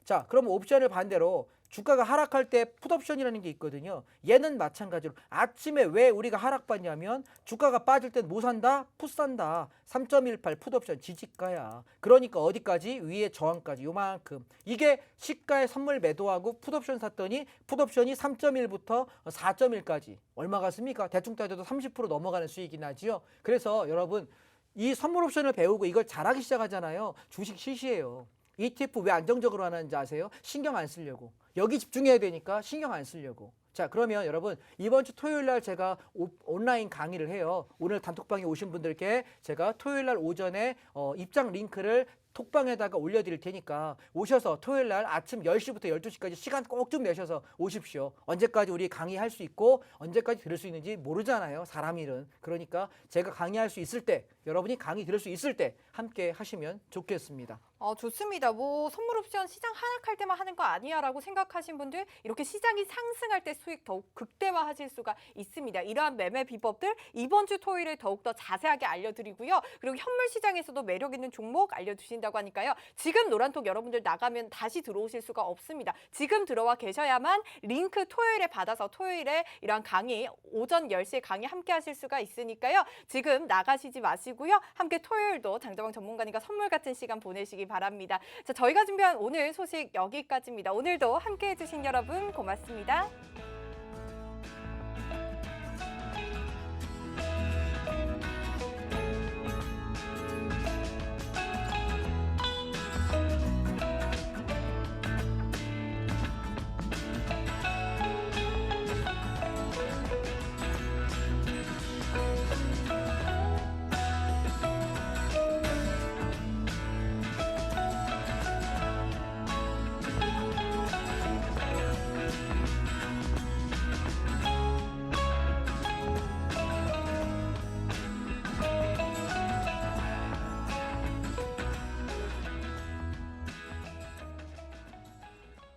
자, 그럼 옵션을 반대로 주가가 하락할 때 풋옵션이라는 게 있거든요. 얘는 마찬가지로 아침에 왜 우리가 하락받냐면 주가가 빠질 땐 뭐 산다? 풋 산다. 3.18 풋옵션 지지가야. 그러니까 어디까지? 위에 저항까지 요만큼. 이게 시가에 선물 매도하고 풋옵션 샀더니 풋옵션이 3.1부터 4.1까지 얼마 갔습니까? 대충 따져도 30% 넘어가는 수익이 나지요. 그래서 여러분 이 선물 옵션을 배우고 이걸 잘하기 시작하잖아요. 주식 시시해요. ETF 왜 안정적으로 하는지 아세요? 신경 안 쓰려고. 여기 집중해야 되니까 신경 안 쓰려고. 자, 그러면 여러분 이번 주 토요일 날 제가 온라인 강의를 해요. 오늘 단톡방에 오신 분들께 제가 토요일 날 오전에 입장 링크를 톡방에다가 올려드릴 테니까 오셔서 토요일 날 아침 10시부터 12시까지 시간 꼭 좀 내셔서 오십시오. 언제까지 우리 강의할 수 있고 언제까지 들을 수 있는지 모르잖아요. 사람 일은. 그러니까 제가 강의할 수 있을 때, 여러분이 강의 들을 수 있을 때 함께 하시면 좋겠습니다. 좋습니다. 뭐 선물 옵션 시장 하락할 때만 하는 거 아니야라고 생각하신 분들 이렇게 시장이 상승할 때 수익 더욱 극대화하실 수가 있습니다. 이러한 매매 비법들 이번 주 토요일에 더욱더 자세하게 알려드리고요. 그리고 현물 시장에서도 매력 있는 종목 알려주신다고 하니까요. 지금 노란톡 여러분들 나가면 다시 들어오실 수가 없습니다. 지금 들어와 계셔야만 링크 토요일에 받아서 토요일에 이러한 강의 오전 10시에 강의 함께 하실 수가 있으니까요. 지금 나가시지 마시고요. 함께 토요일도 장자방 전문가님과 선물 같은 시간 보내시기 바랍니다. 자, 저희가 준비한 오늘 소식 여기까지입니다. 오늘도 함께해 주신 여러분 고맙습니다.